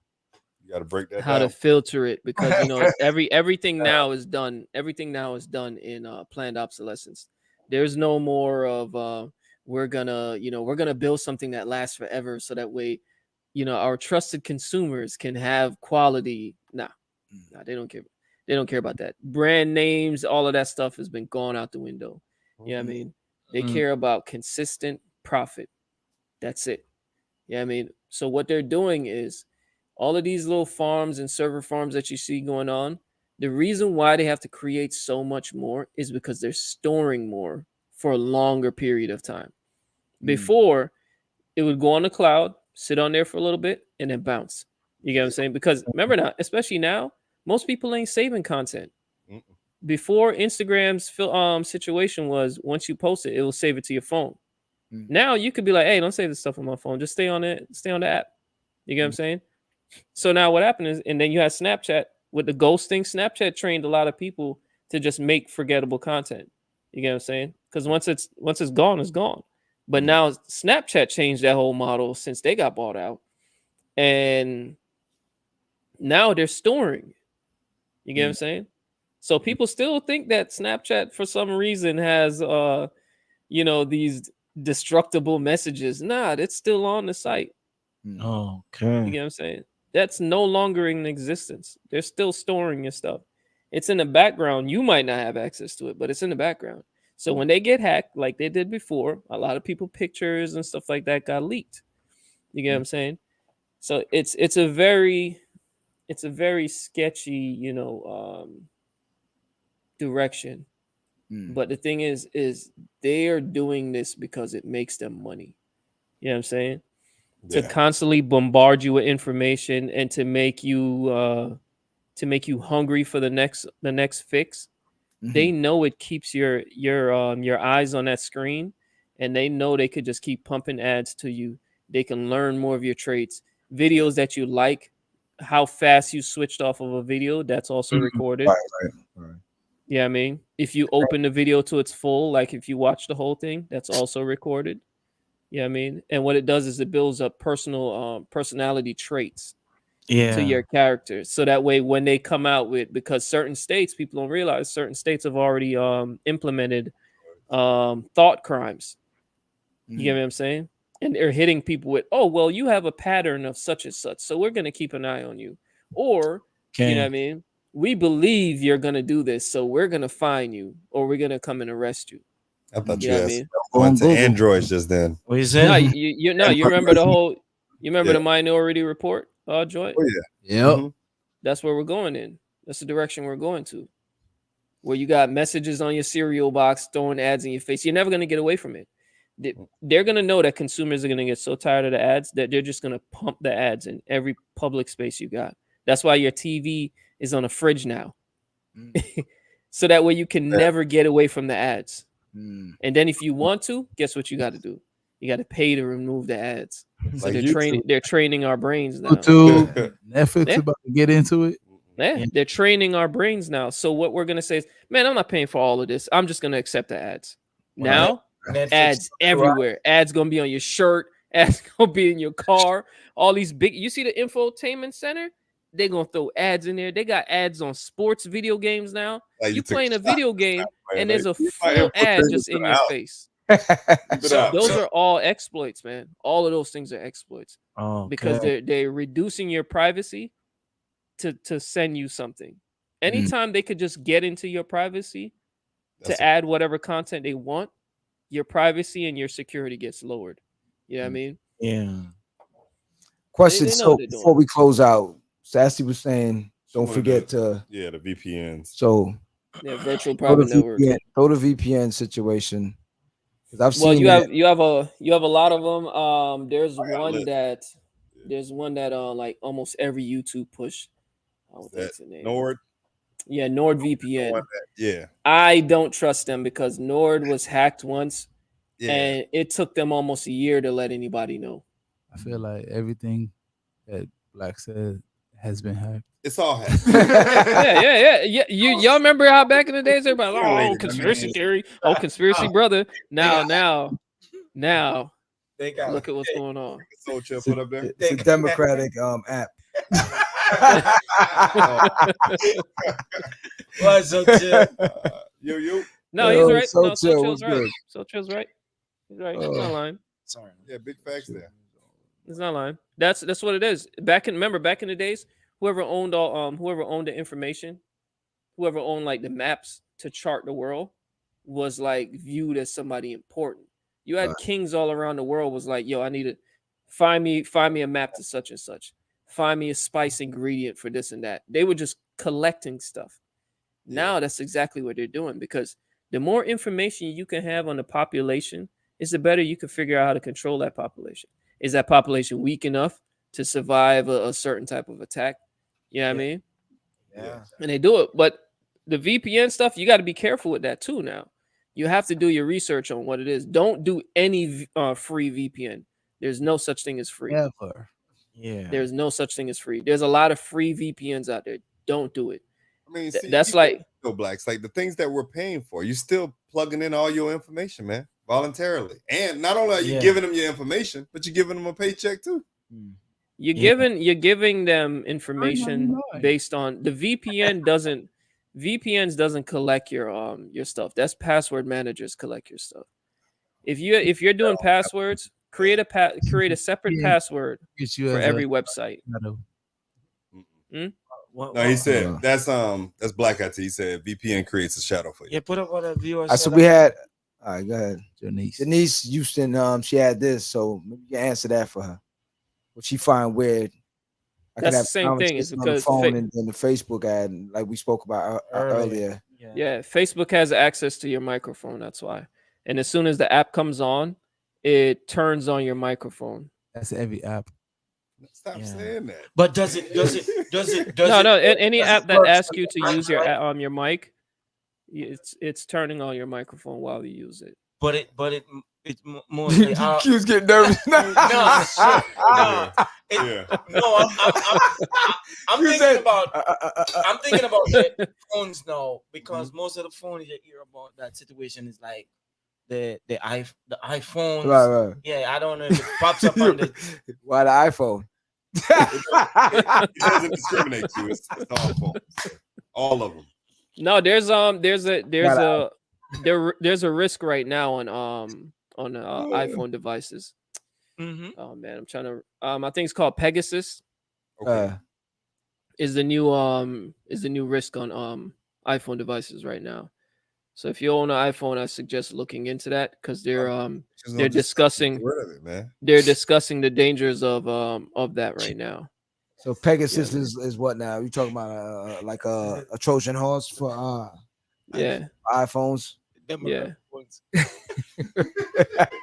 you got to break that how down. to filter it, because you know everything now is done. Everything now is done in planned obsolescence. There's no more of we're gonna build something that lasts forever, so that way, you know, our trusted consumers can have quality. Nah, they don't care. They don't care about that. Brand names, all of that stuff has been gone out the window. You know what I mean? They care about consistent profit. That's it. Yeah, I mean, so what they're doing is all of these little farms and server farms that you see going on. The reason why they have to create so much more is because they're storing more for a longer period of time. Before, it would go on the cloud, sit on there for a little bit, and then bounce. You get what I'm saying? Because remember now, especially now, most people ain't saving content. Before, Instagram's situation was, once you post it, it will save it to your phone. Now you could be like, hey, don't save this stuff on my phone. Just stay on it. Stay on the app. You get what I'm saying? So now what happened is, and then you had Snapchat with the ghosting. Snapchat trained a lot of people to just make forgettable content. You get what I'm saying? Because once it's gone, it's gone. But now Snapchat changed that whole model since they got bought out. And now they're storing. You get what I'm saying? So people still think that Snapchat, for some reason, has these destructible messages. Nah, it's still on the site. Okay. You get what I'm saying? That's no longer in existence. They're still storing your stuff. It's in the background. You might not have access to it, but it's in the background. So when they get hacked, like they did before, a lot of people pictures and stuff like that got leaked. You get what I'm saying? So it's a very sketchy, direction. But the thing is they are doing this because it makes them money. You know what I'm saying? To constantly bombard you with information and to make you hungry for the next fix. They know it keeps your eyes on that screen, and they know they could just keep pumping ads to you. They can learn more of your traits, videos that you like, how fast you switched off of a video. That's also recorded. Right. Yeah, I mean, if you open the video to its full, like if you watch the whole thing, that's also recorded. Yeah, I mean, and what it does is it builds up personality traits to your characters, so that way when they come out with, because certain states, people don't realize, certain states have already implemented thought crimes. You get what I'm saying? And they're hitting people with, oh well, you have a pattern of such and such, so we're going to keep an eye on you. Or you know what I mean, we believe you're going to do this, so we're going to fine you, or we're going to come and arrest you. I thought You you know what I asked mean? going to Androids just then. What is No, that? you remember the whole, you remember the Minority Report joint? Oh yeah. Yep. Mhm. That's where we're going in. That's the direction we're going to. Where you got messages on your cereal box throwing ads in your face. You're never going to get away from it. They're going to know that consumers are going to get so tired of the ads that they're just going to pump the ads in every public space you got. That's why your TV is on a fridge now. So that way you can never get away from the ads. And then if you want to, guess what you got to do? You got to pay to remove the ads. So Like they're training our brains now. YouTube, Netflix Yeah. about to get into it. Yeah, they're training our brains now. So what we're gonna say is, man, I'm not paying for all of this. I'm just gonna accept the ads. Now, ads everywhere. Ads gonna be on your shirt. Ads gonna be in your car. All these big. You see the infotainment center? They're gonna throw ads in there. They got ads on sports video games now. Like you took playing a a video game man. and there's a They- full ad just in your out. face. Keep it up. Those are all exploits, man. All of those things are exploits because they're reducing your privacy to send you something. Anytime they could just get into your privacy to add whatever content they want, your privacy and your security gets lowered. You know what I mean? Yeah. Question. They know So what they're doing. before we close out, Sassy was saying, don't forget to. Yeah, the VPNs. So Yeah, virtual throw private the network. VPN, throw the VPN situation. Because I've Well, seen you that. have a lot of them. There's one that like almost every YouTube push. What's the name? Nord. Yeah, NordVPN. Yeah. I don't trust them because Nord was hacked once, Yeah. and it took them almost a year to let anybody know. I feel like everything that Black said has been hacked. It's all hacked. Yeah. Y'all remember how back in the days everybody, oh, conspiracy theory, oh, conspiracy brother. Now, look at what's going on. Soul Chip put up there. It's a Democratic app. What's up, Chip? Yo. No, he's right. So No, chill, Chill's we're right. good. So Chill's right. He's right. He's not lying. Sorry. Yeah, big facts there. He's not lying. That's what it is. Back in the days, whoever owned the information, whoever owned like the maps to chart the world, was like viewed as somebody important. You had kings all around the world was like, yo, I need to find me a map to such and such. Find me a spice ingredient for this and that. They were just collecting stuff. Now that's exactly what they're doing, because the more information you can have on the population, is the better you can figure out how to control that population. Is that population weak enough to survive a certain type of attack? You know what I mean? Yeah. And they do it. But the VPN stuff, you got to be careful with that too now. You have to do your research on what it is. Don't do any free VPN. There's no such thing as free. Never. Yeah. There's no such thing as free. There's a lot of free VPNs out there. Don't do it. I mean, that's like Blacks, like the things that we're paying for. You still plugging in all your information, man, voluntarily. And not only are you giving them your information, but you're giving them a paycheck too. you're giving them information based on the VPNs doesn't collect your stuff. That's password managers collect your stuff. If you're doing passwords, create a separate password for every website. No, he said that's Black IT. He said VPN creates a shadow for you. Yeah, put up what a viewer So said. we had. All right, go ahead. Denise Houston, she had this, so maybe you can answer that for her. what she find weird. I That's the same thing. It's conversation on the because phone and then the Facebook ad, like we spoke about earlier. Yeah, Facebook has access to your microphone. That's why. And as soon as the app comes on, it turns on your microphone. That's every app. Stop saying that. But does it No, any app that asks you to use your mic, it's turning on your microphone while you use it. But it mostly Q's getting nervous. I'm thinking about the phones now, because most of the phones you hear about that situation is like the iPhones. Right. Yeah, I don't know if it pops up on the why the iPhone? It doesn't discriminate you. It's all phones. All of them. No, there's a risk right now on iPhone devices. Mm-hmm. Oh man, I'm trying to I think it's called Pegasus. Okay. Is the new risk on iPhone devices right now. So if you own an iPhone, I suggest looking into that, because they're discussing the dangers of that right now. So Pegasus is what now? You talking about like a Trojan horse for iPhones? Yeah.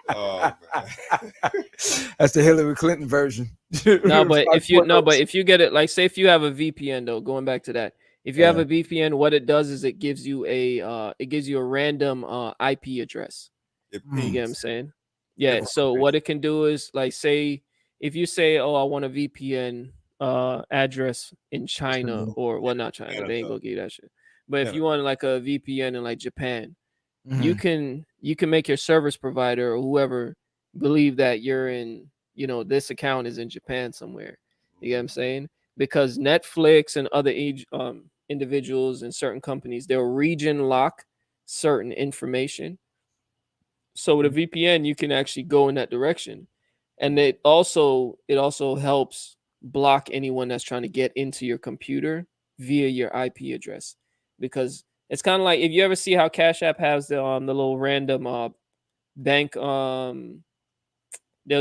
Oh, man. That's the Hillary Clinton version. But if you get it, like say if you have a VPN though, going back to that, if you have a VPN, what it does is it gives you a random IP address. You get what I'm saying? Yeah. So what it can do is, like, say if you say, oh, I want a VPN address in China, or not China, they ain't gonna give you that shit. But if you want like a VPN in like Japan, you can make your service provider or whoever believe that you're in, this account is in Japan somewhere. You get what I'm saying? Because Netflix and other individuals and certain companies, they'll region lock certain information. So with a VPN, you can actually go in that direction, and it also helps block anyone that's trying to get into your computer via your IP address. Because it's kind of like, if you ever see how Cash App has the little random bank, they'll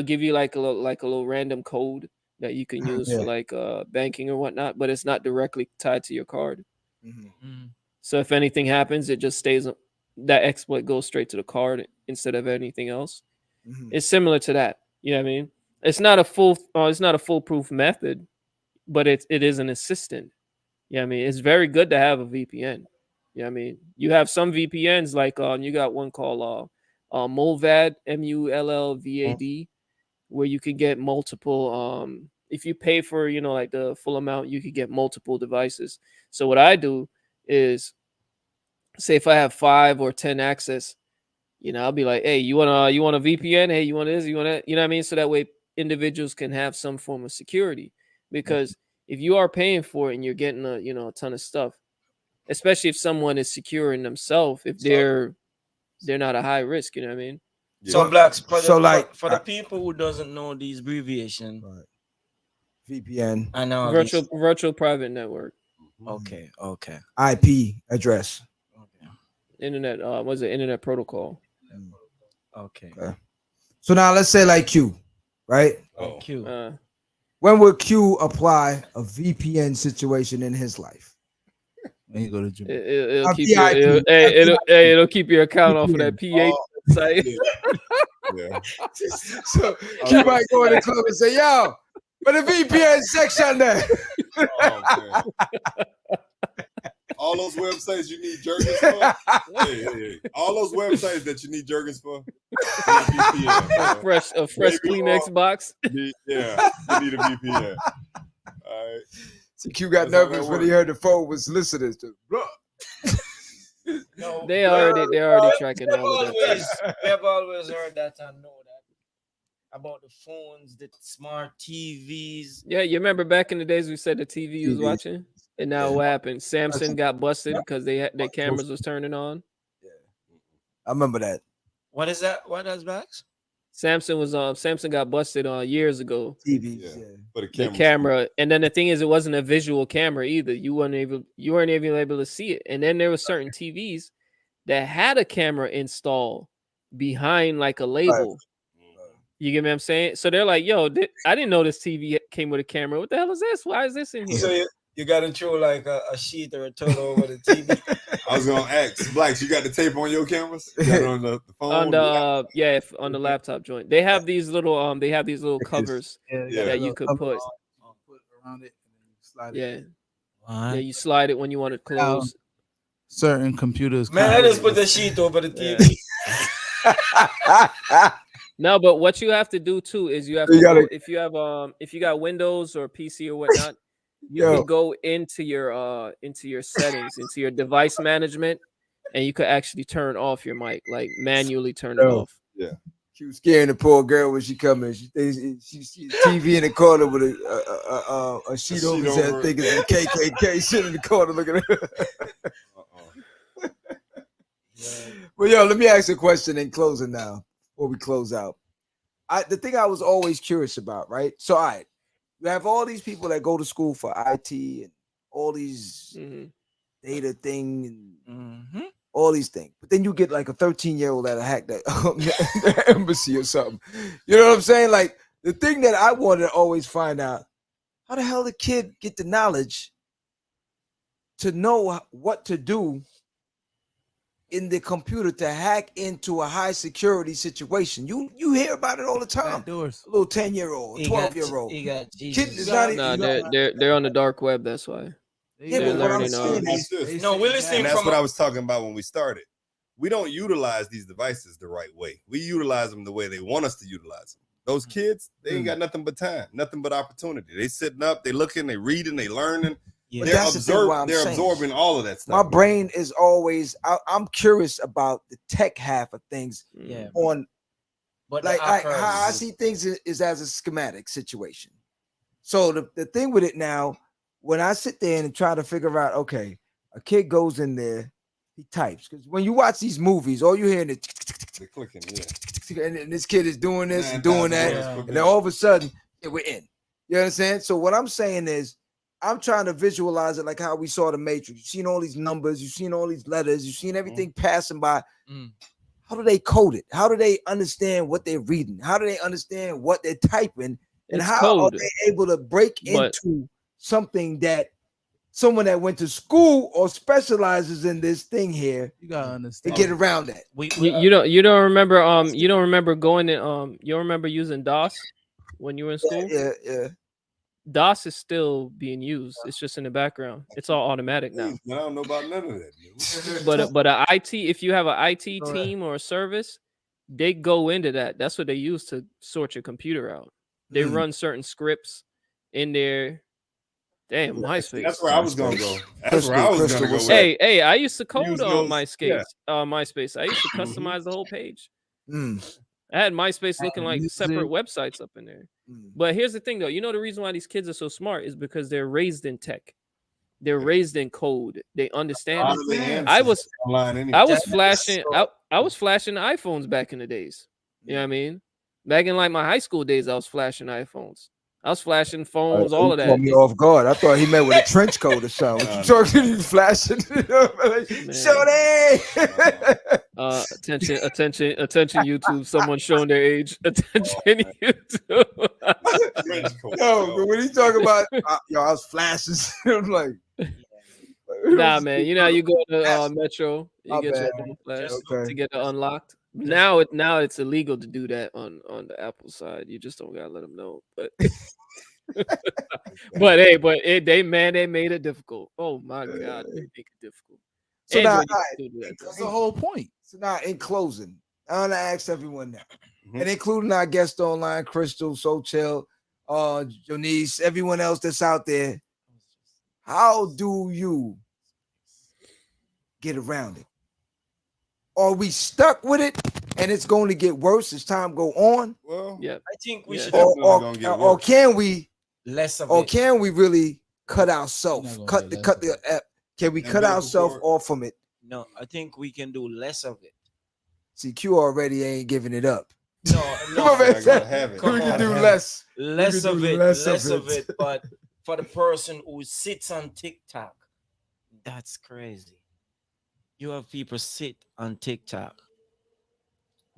give you like a little random code that you can use for like banking or whatnot, but it's not directly tied to your card. So if anything happens, it just stays, that exploit goes straight to the card instead of anything else. It's similar to that. You know what I mean? It's not a foolproof method, but it is an assistant. You know what I mean? It's very good to have a VPN. You know what I mean? You have some VPNs, like you got one called Mulvad, MULLVAD, where you can get multiple, if you pay for, like the full amount, you could get multiple devices. So what I do is, say if I have 5 or 10 access, I'll be like, hey, you want a VPN? Hey, you want this? You want that? You know what I mean? So that way individuals can have some form of security. Because if you are paying for it and you're getting a ton of stuff, especially if someone is securing themselves, if they're not a high risk, you know what I mean? So Blacks, for the people who doesn't know these abbreviations, VPN, I know virtual private network. Okay. IP address. Internet, was it internet protocol? Okay. So now let's say like Q, right? Q. When would Q apply a VPN situation in his life? When you go to Japan. It'll keep your account off of that PA site. So Q might go in the club and say, yo, but the VPN section there. All those websites you need Jergens for. Hey. All those websites that you need Jergens for. A fresh Kleenex box. You need a VPN. All right. So Q got nervous when he heard the phone was listening to. No, they already tracking all of that. We have always heard that and know that about the phones, the smart TVs. Yeah, you remember back in the days we said the TV you was watching, and now what happened? Samsung got busted because their cameras was turning on. Yeah, I remember that. What is that? What is Backs? Samsung got busted years ago. TVs, for the camera, and then the thing is, it wasn't a visual camera either. You weren't even able to see it. And then there were certain TVs that had a camera installed behind like a label. You get what I'm saying? So they're like, yo, I didn't know this TV came with a camera. What the hell is this? Why is this in here? So you got to throw like a sheet or a turtle over the TV. I was gonna ask, Blacks, you got the tape on your cameras? You got it on the phone? On the on the laptop joint. They have these little covers that you could put around it and then you slide yeah. it. Yeah, you slide it when you want it closed. Certain computers. Man, I just put the sheet over the TV. No, but what you have to do too is you have to go, if you got Windows or PC or whatnot, you could go into your settings, into your device management, and you could actually turn off your mic, like manually turn it off. Yeah. She was scaring the poor girl when she come in. She TV in the corner with a sheet over his head, thinking it's a KKK shit in the corner looking at her. Well, yo, let me ask you a question in closing now, before we close out. The thing I was always curious about, right? So, all right, you have all these people that go to school for IT and all these data thing and all these things. But then you get like a 13-year-old that'll hack that embassy or something. You know what I'm saying? Like, the thing that I wanted to always find out, how the hell the kid get the knowledge to know what to do in the computer to hack into a high security situation? You hear about it all the time. A little 10-year-old, 12-year-old. They're on the dark web. That's why. They're learning. No, we're listening. That's what I was talking about when we started. We don't utilize these devices the right way. We utilize them the way they want us to utilize them. Those kids, they ain't got nothing but time, nothing but opportunity. They sitting up, they looking, they reading, they learning. Yeah. They're absorbing all of that stuff. My brain is always, I'm curious about the tech half of things. Yeah. But like how I see things is as a schematic situation. So the thing with it now, when I sit there and try to figure out, okay, a kid goes in there, he types. Because when you watch these movies, all you hear is clicking, and this kid is doing this and doing that. And then all of a sudden, we're in. You understand? So what I'm saying is, I'm trying to visualize it like how we saw the Matrix. You've seen all these numbers, you've seen all these letters, you've seen everything passing by. How do they code it? How do they understand what they're reading? How do they understand what they're typing? And how are they able to break into something that someone that went to school or specializes in this thing here, you gotta understand, to get around that? You don't remember going in you don't remember using DOS when you were in school? Yeah. DOS is still being used. It's just in the background. It's all automatic now. I don't know about none of that. But a IT, if you have an IT team or a service, they go into that. That's what they use to sort your computer out. They run certain scripts in there. Damn, MySpace. That's where I was gonna go. That's where I was gonna go. Hey, I used to code on MySpace. MySpace. I used to customize the whole page. I had MySpace looking like separate websites up in there. But here's the thing, though. You know the reason why these kids are so smart is because they're raised in tech. They're raised in code. They understand it. I was flashing iPhones back in the days. You know what I mean? Back in like my high school days, I was flashing iPhones. I was flashing phones, all of that. Caught me off guard. I thought he meant with a trench coat or something. What you talking? You flashing? Shorty! Attention, YouTube. Someone showing their age. Attention, YouTube. Yo, but when he talking about, I was flashing. I'm like, nah, man. You know how you go to Metro, you get your flash to get it unlocked. Now it's illegal to do that on the Apple side. You just don't gotta let them know. But they made it difficult. Oh my god, they make it difficult. So now, that's the whole point. So now, in closing, I want to ask everyone now, and including our guest online, Crystal, So Chill, Jonice, everyone else that's out there, how do you get around it? Are we stuck with it and it's going to get worse as time go on? Well, yeah, I think we should. Or can we less of or it? can we really cut ourselves? Can we cut ourselves off from it? No, I think we can do less of it. See, Q already ain't giving it up. No, we can do less. Less of it. But for the person who sits on TikTok, that's crazy. You have people sit on TikTok.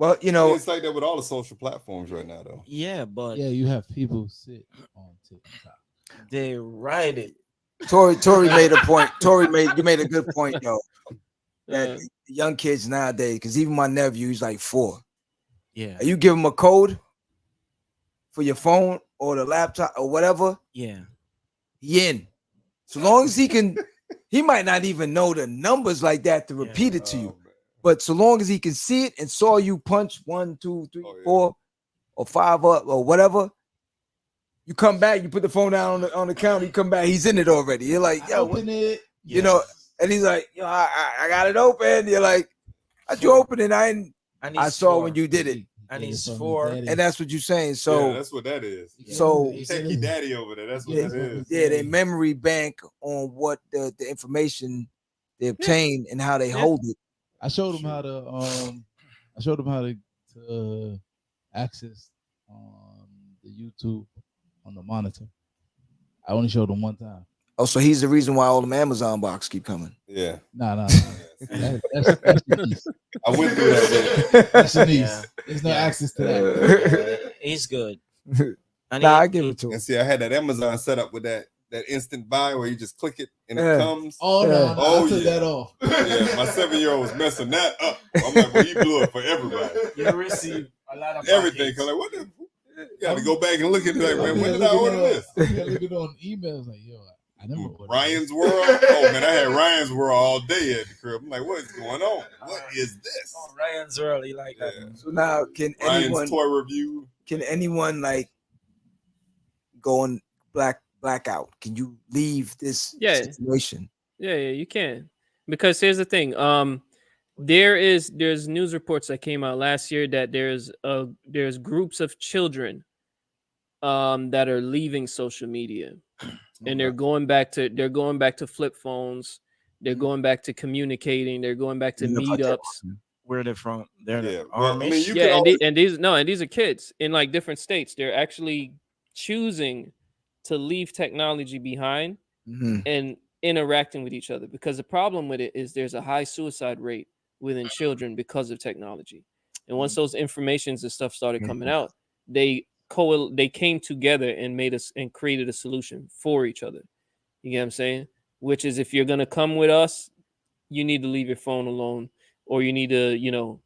Well, you know, it's like that with all the social platforms right now, though. Yeah, but Yeah, you have people sit on TikTok. they write it. Tori made a point. You made a good point, yo. That Uh, young kids nowadays, because even my nephew, he's like 4. Yeah. You give him a code for your phone or the laptop or whatever, Yeah. he in. So long as he can, he might not even know the numbers like that to repeat it to you. But so long as he can see it and saw you punch 1, 2, 3, 4, or 5 up or whatever, you come back, you put the phone down on the counter, you come back, he's in it already. You're like, yo, Open it. you know, and he's like, yo, I got it open. You're like, how'd you open it? I saw when you did it. And he's 4. And that's what you're saying. So yeah, that's what that is. So techie daddy over there. That's what yeah, that is. yeah, they memory bank on what the information they obtain and how they hold it. I showed him how to access the YouTube on the monitor. I only showed him one time. Oh, so he's the reason why all them Amazon boxes keep coming. Yeah. No. That's the niece. I went through that. That's the niece. There's no access to that. He's good. I give it to him. And see, I had that Amazon set up with that instant buy where you just click it and it comes. Oh no, I took that off. Yeah, my 7-year-old was messing that up. I'm like, well, you blew it for everybody. You receive a lot of everything. I'm like, what the? You got to go back and look at it. Like, man, when did I order this? I look it on emails like, yo, I never ordered Ryan's World. Oh man, I had Ryan's World all day at the crib. I'm like, what is going on? What is this? Oh, Ryan's World, he like that. So now, can Ryan's toy review? Can anyone like go on blackout? Can you leave this situation? Yeah, you can. Because here's the thing. There's news reports that came out last year that there's groups of children that are leaving social media. And they're going back to flip phones. They're going back to communicating. They're going back to meetups. Where they're from? They're the Well, army. I mean, and these are kids in like different states. They're actually choosing to leave technology behind and interacting with each other, because the problem with it is there's a high suicide rate within children because of technology. And once those informations and stuff started coming out, they came together and created a solution for each other. You get what I'm saying? Which is, if you're gonna come with us, you need to leave your phone alone, or you need to,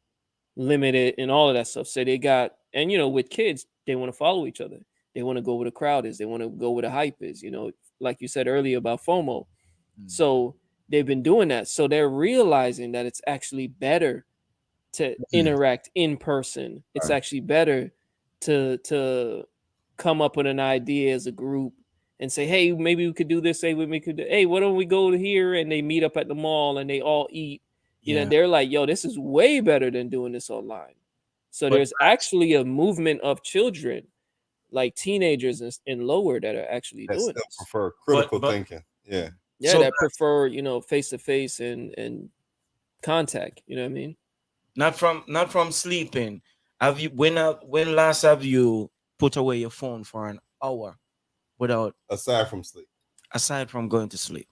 limit it and all of that stuff. So they got, and with kids, they want to follow each other. They want to go where the crowd is. They want to go where the hype is. Like you said earlier about FOMO. So they've been doing that. So they're realizing that it's actually better to interact in person. It's actually better to come up with an idea as a group and say, hey, maybe we could do this. Hey, why don't we go to here? And they meet up at the mall and they all eat. They're like, yo, this is way better than doing this online. So there's actually a movement of children, like teenagers and lower, that are actually doing this. Prefer critical thinking. Yeah. Yeah, so that prefer, face to face and contact. You know what I mean? Not from sleeping. Have you when last have you put away your phone for an hour without aside from going to sleep?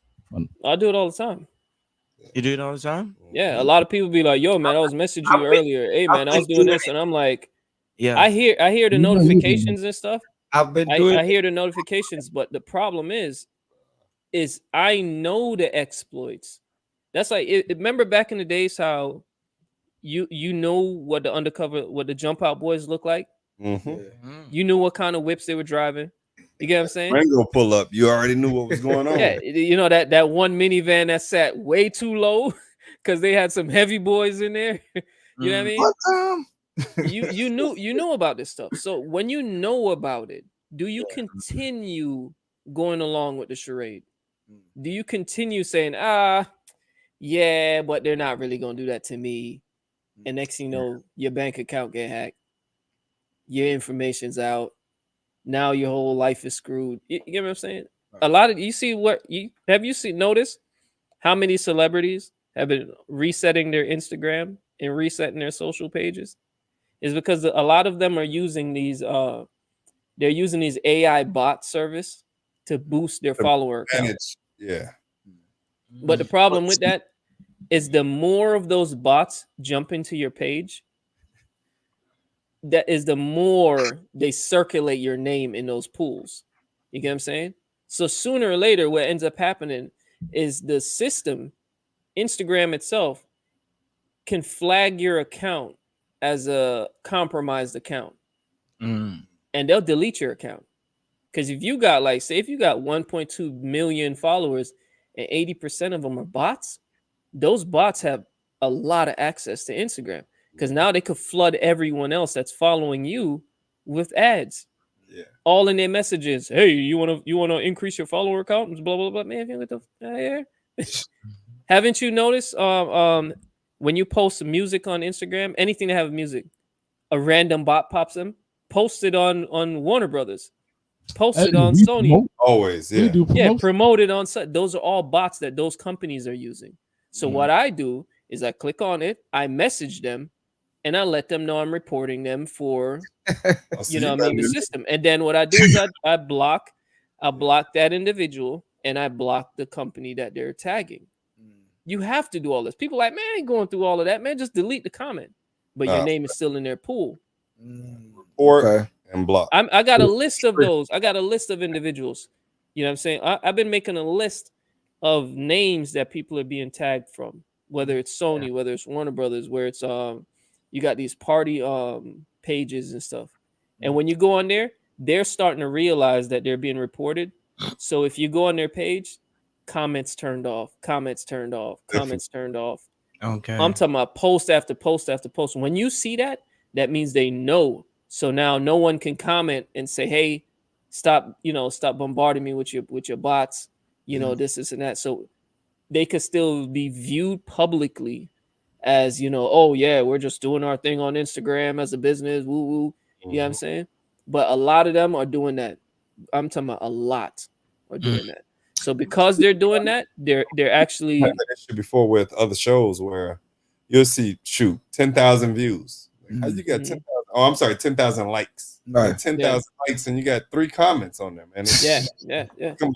I do it all the time. You do it all the time? Yeah, a lot of people be like, yo, man, I was messaging you earlier. Hey man, I was doing this, and I'm like, yeah, I hear the notifications and stuff. I've been doing I hear the notifications, but the problem is I know the exploits. That's like, remember back in the days how you know what the jump out boys look like? You knew what kind of whips they were driving. You get what I'm saying? Rango pull up. You already knew what was going on. Yeah, that one minivan that sat way too low because they had some heavy boys in there. You know what I mean? You knew about this stuff. So when you know about it, do you continue going along with the charade? Do you continue saying, yeah, but they're not really gonna do that to me? And next thing you know, your bank account get hacked, your information's out. Now your whole life is screwed. You get what I'm saying? A lot of notice how many celebrities have been resetting their Instagram and resetting their social pages? Is because a lot of them are using these AI bot service to boost their follower count. Yeah. But the problem with that is the more of those bots jump into your page, the more they circulate your name in those pools. You get what I'm saying? So sooner or later, what ends up happening is the system, Instagram itself, can flag your account as a compromised account, and they'll delete your account. Because if you got like, say, if you got 1.2 million followers and 80% of them are bots, those bots have a lot of access to Instagram. Because now they could flood everyone else that's following you with ads. Yeah. All in their messages. Hey, you wanna increase your follower count? Blah blah blah. Man, what the here? Haven't you noticed? When you post music on Instagram, anything that have music, a random bot pops them. Post it on Warner Brothers. Post it on Sony. Always, yeah. Yeah, promote it on. Those are all bots that those companies are using. So what I do is I click on it, I message them, and I let them know I'm reporting them for, the system. And then what I do is I block that individual and I block the company that they're tagging. You have to do all this. People are like, man, I ain't going through all of that, man. Just delete the comment. But your name is still in their pool. And block. I got a list of those. I got a list of individuals. You know what I'm saying? I've been making a list of names that people are being tagged from, whether it's Sony, whether it's Warner Brothers, where it's you got these party pages and stuff. And when you go on there, they're starting to realize that they're being reported. So if you go on their page, comments turned off, comments turned off, comments turned off. Okay. I'm talking about post after post after post. When you see that, that means they know. So now no one can comment and say, hey, stop bombarding me with your bots, this and that. So they could still be viewed publicly as, oh yeah, we're just doing our thing on Instagram as a business, woo woo. You know what I'm saying? But a lot of them are doing that. I'm talking about a lot are doing that. So because they're doing that, they're actually I've had that issue before with other shows where you'll see 10,000 views. How you got 10,000? Oh, I'm sorry, 10,000 likes. Right. 10,000 likes, and you got 3 comments on them. And yeah.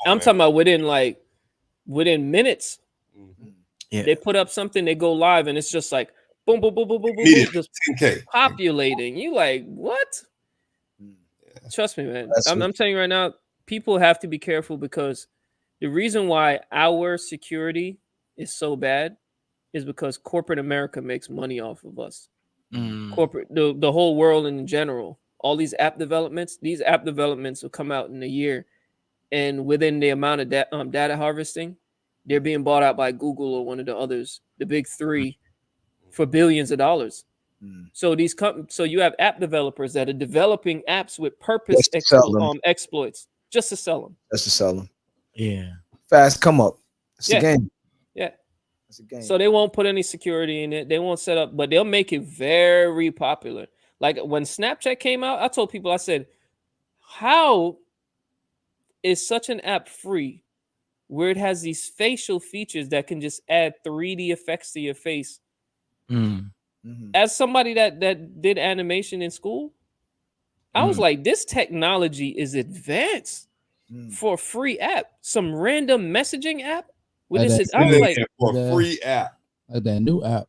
I'm talking about within minutes. Yeah. They put up something, they go live, and it's just like boom, boom, boom, boom, boom, boom, boom, just 10K populating. You like what? Trust me, man. I'm telling you right now, people have to be careful because the reason why our security is so bad is because corporate America makes money off of us. Corporate, the whole world in general, all these app developments will come out in a year, and within the amount of data harvesting, they're being bought out by Google or one of the others, the big 3, for billions of dollars. So so you have app developers that are developing apps with purpose exploits just to sell them. Just to sell them. Yeah. Fast come up. It's a game. Yeah. It's a game. So they won't put any security in it. They won't set up, but they'll make it very popular. Like when Snapchat came out, I told people, I said, how is such an app free where it has these facial features that can just add 3D effects to your face? As somebody that did animation in school, I was like, this technology is advanced for a free app. Some random messaging app with this. I was like, for a free app. Like that new app.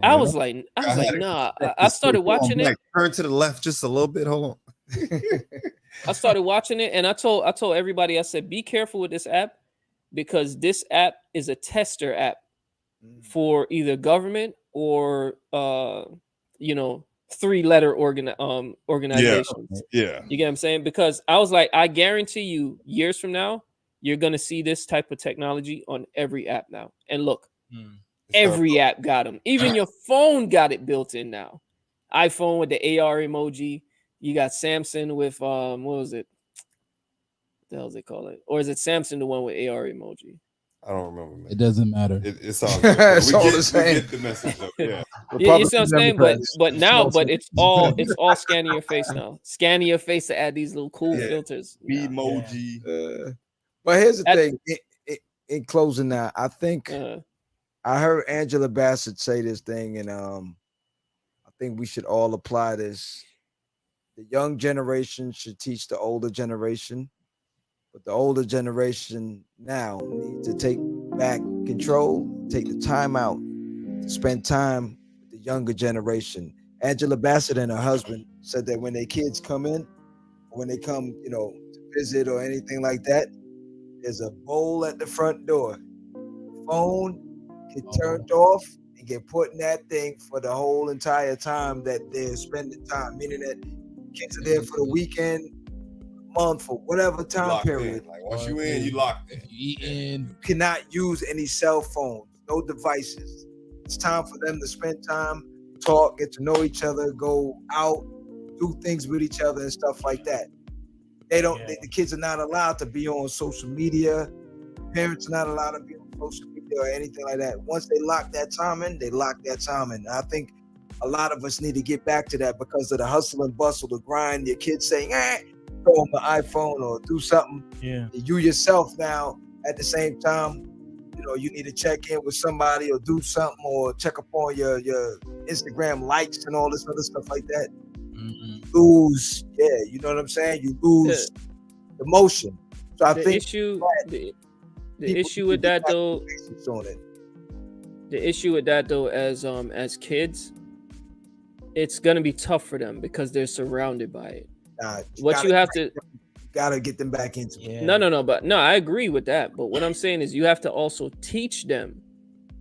I was like, nah. I started watching it. Turn to the left just a little bit. Hold on. I started watching it, and I told everybody, I said, be careful with this app because this app is a tester app for either government or 3-letter organizations. Yeah. You get what I'm saying? Because I was like, I guarantee you, years from now, you're gonna see this type of technology on every app now. And look, every app got them. Even your phone got it built in now. iPhone with the AR emoji. You got Samsung with what was it? What the hell is they call it? Or is it Samsung the one with AR emoji? I don't remember, man. It doesn't matter. It's all good. It's all the same. We get the message up. Yeah. You see what I'm saying? But it's all scanning your face now. Scanning your face to add these little cool filters. Emoji. But here's the thing. In closing now, I think I heard Angela Bassett say this thing, and I think we should all apply this. The young generation should teach the older generation, but the older generation now needs to take back control, take the time out to spend time with the younger generation Angela Bassett and her husband said that when their kids come in, when they come, to visit or anything like that, there's a bowl at the front door. Phone get turned off and get put in that thing for the whole entire time that they're spending time, meaning that kids are there for the weekend, month, or whatever time period. Like once you in, you locked in. You cannot use any cell phones, no devices. It's time for them to spend time, talk, get to know each other, go out, do things with each other and stuff like that. The kids are not allowed to be on social media. Parents are not allowed to be on social media or anything like that. Once they lock that time in, they lock that time in. I think a lot of us need to get back to that because of the hustle and bustle, the grind. Your kids saying, throw them an iPhone or do something. Yeah. You yourself now, at the same time, you need to check in with somebody or do something or check up on your Instagram likes and all this other stuff like that. Mm-hmm. Lose, you know what I'm saying? You lose the motion. So I think the issue with that though, as kids, it's gonna be tough for them because they're surrounded by it. Gotta get them back into it. No, I agree with that. But what I'm saying is you have to also teach them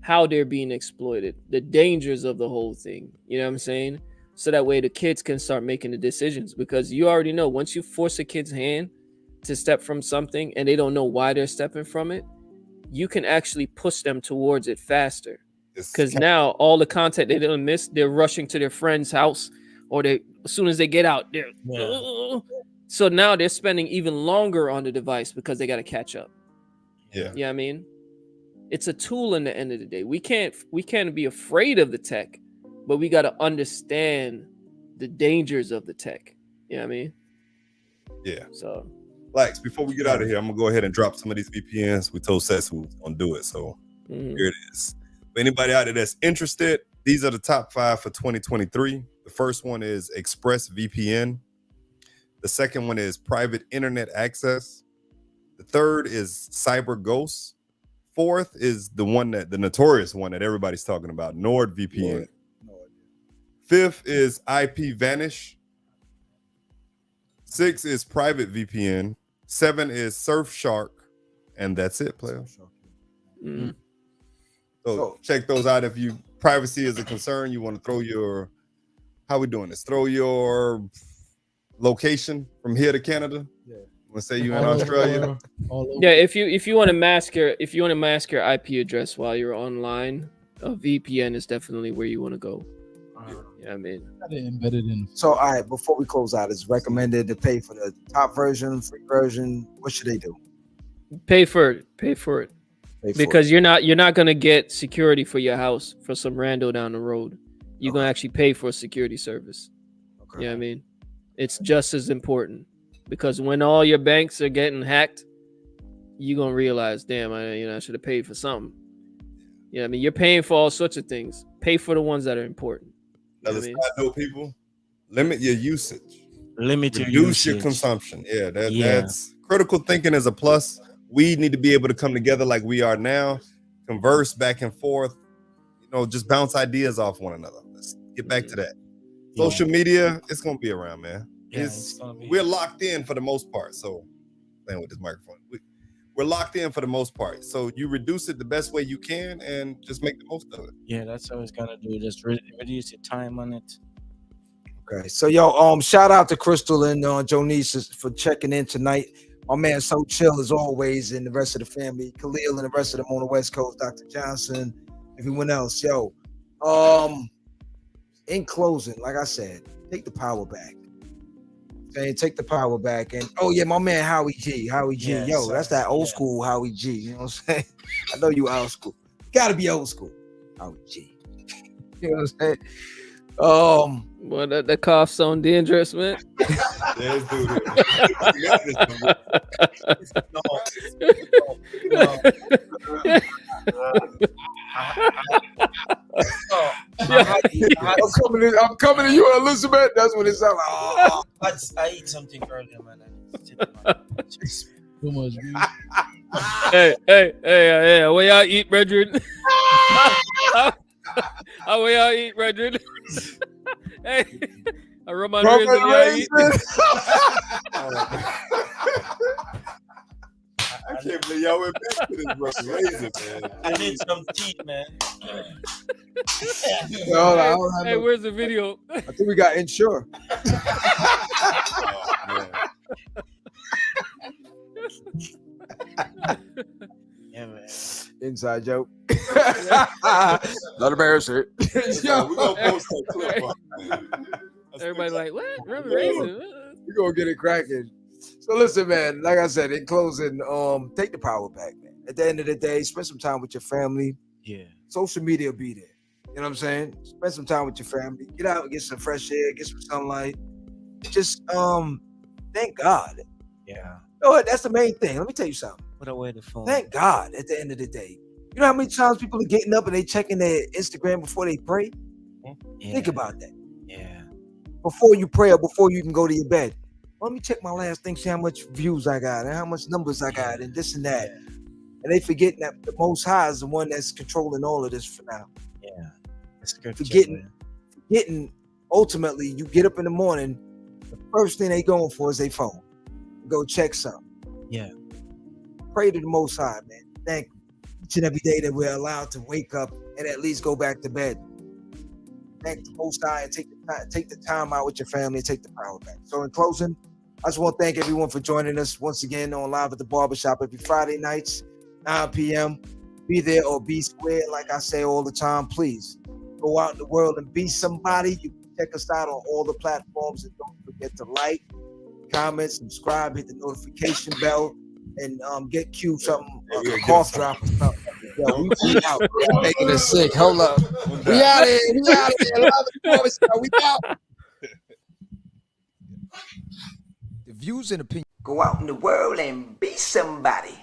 how they're being exploited, the dangers of the whole thing. You know what I'm saying? So that way the kids can start making the decisions, because you already know once you force a kid's hand to step from something and they don't know why they're stepping from it, you can actually push them towards it faster. Because now all the content they didn't miss, they're rushing to their friend's house, or as soon as they get out, so now they're spending even longer on the device because they got to catch up. Yeah. You know what I mean? It's a tool in the end of the day. We can't be afraid of the tech, but we got to understand the dangers of the tech. You know what I mean? Yeah. So, Lex, before we get out of here, I'm going to go ahead and drop some of these VPNs. We told Seth we was going to do it. So here it is. For anybody out there that's interested, these are the top 5 for 2023. The first one is ExpressVPN. The second one is Private Internet Access. The third is CyberGhost. Fourth is the notorious one that everybody's talking about, NordVPN. Fifth is IPVanish. 6 is Private VPN. 7 is Surfshark. And that's it, player. So check those out. If privacy is a concern, you want to throw your, how we doing this? Throw your location from here to Canada. Yeah. Let's say you're in Australia. Yeah, if you want to mask your IP address while you're online, a VPN is definitely where you want to go. Yeah, I mean, embedded in. So, all right, before we close out, it's recommended to pay for the top version, free version. What should they do? Pay for it. Because you're not gonna get security for your house for some rando down the road. You're gonna actually pay for a security service. Okay. You know what I mean? It's just as important, because when all your banks are getting hacked, you're gonna realize, damn, I should have paid for something. You know what I mean? You're paying for all sorts of things. Pay for the ones that are important. Another side note, people, limit your usage. Reduce your consumption. Yeah, that's critical thinking is a plus. We need to be able to come together like we are now, converse back and forth, just bounce ideas off one another. Let's get back to that. Social media, it's going to be around, man. We're locked in for the most part. So, playing with this microphone, we're locked in for the most part. So you reduce it the best way you can and just make the most of it. Yeah, that's what I was going to do. Just reduce your time on it. Okay. So, shout out to Crystal and Jonice for checking in tonight. My man, so chill as always, and the rest of the family, Khalil and the rest of them on the West Coast, Dr. Johnson, everyone else. In closing, like I said, take the power back. Okay, take the power back. And my man Howie G. Yes, that's that old school Howie G. You know what I'm saying? I know you old school. You gotta be old school. Howie G. You know what I'm saying? Well, that cough's so dangerous, man. Yes, dude. I'm coming to you, Elizabeth. That's what it sounds like. I eat something earlier, man. Too much. Hey, where y'all eat, brethren? Where y'all eat, brethren? Hey, I rub my Roman raisin. raisin. I can't believe y'all went back to this raisin, man. I need some tea, man. Hold on, I don't have Hey, no- where's the video? I think we got insure. Yeah, man. Inside joke. Not embarrassing. So we gonna post that clip up, man. Everybody like, what? Rubber raisin? We're gonna get it cracking. So listen, man, like I said, in closing, take the power back, man. At the end of the day, spend some time with your family. Yeah. Social media will be there. You know what I'm saying? Spend some time with your family. Get out and get some fresh air, get some sunlight. Just thank God. Yeah. You know what? That's the main thing. Let me tell you something. Put away the phone. Thank God at the end of the day. You know how many times people are getting up and they checking their Instagram before they pray? Yeah. Think about that. Yeah. Before you pray or before you can go to your bed. Let me check my last thing, see how much views I got and how much numbers I got and this and that. Yeah. And they forgetting that the Most High is the one that's controlling all of this for now. Yeah. That's good. Forgetting ultimately, you get up in the morning, the first thing they going for is their phone. Go check something. Yeah. Pray to the Most High, man. Thank each and every day that we're allowed to wake up and at least go back to bed. Thank the Most High and take the time out with your family and take the power back. So in closing, I just want to thank everyone for joining us once again on Live at the Barbershop every Friday nights, 9 p.m. Be there or be square. Like I say all the time, please go out in the world and be somebody. You can check us out on all the platforms and don't forget to like, comment, subscribe, hit the notification bell, and get Q something, a cough drop or something. Yo, we out. Making us sick. Hold up. We out here. We out here. Live at the Barbershop. We out. The views and opinions. Go out in the world and be somebody.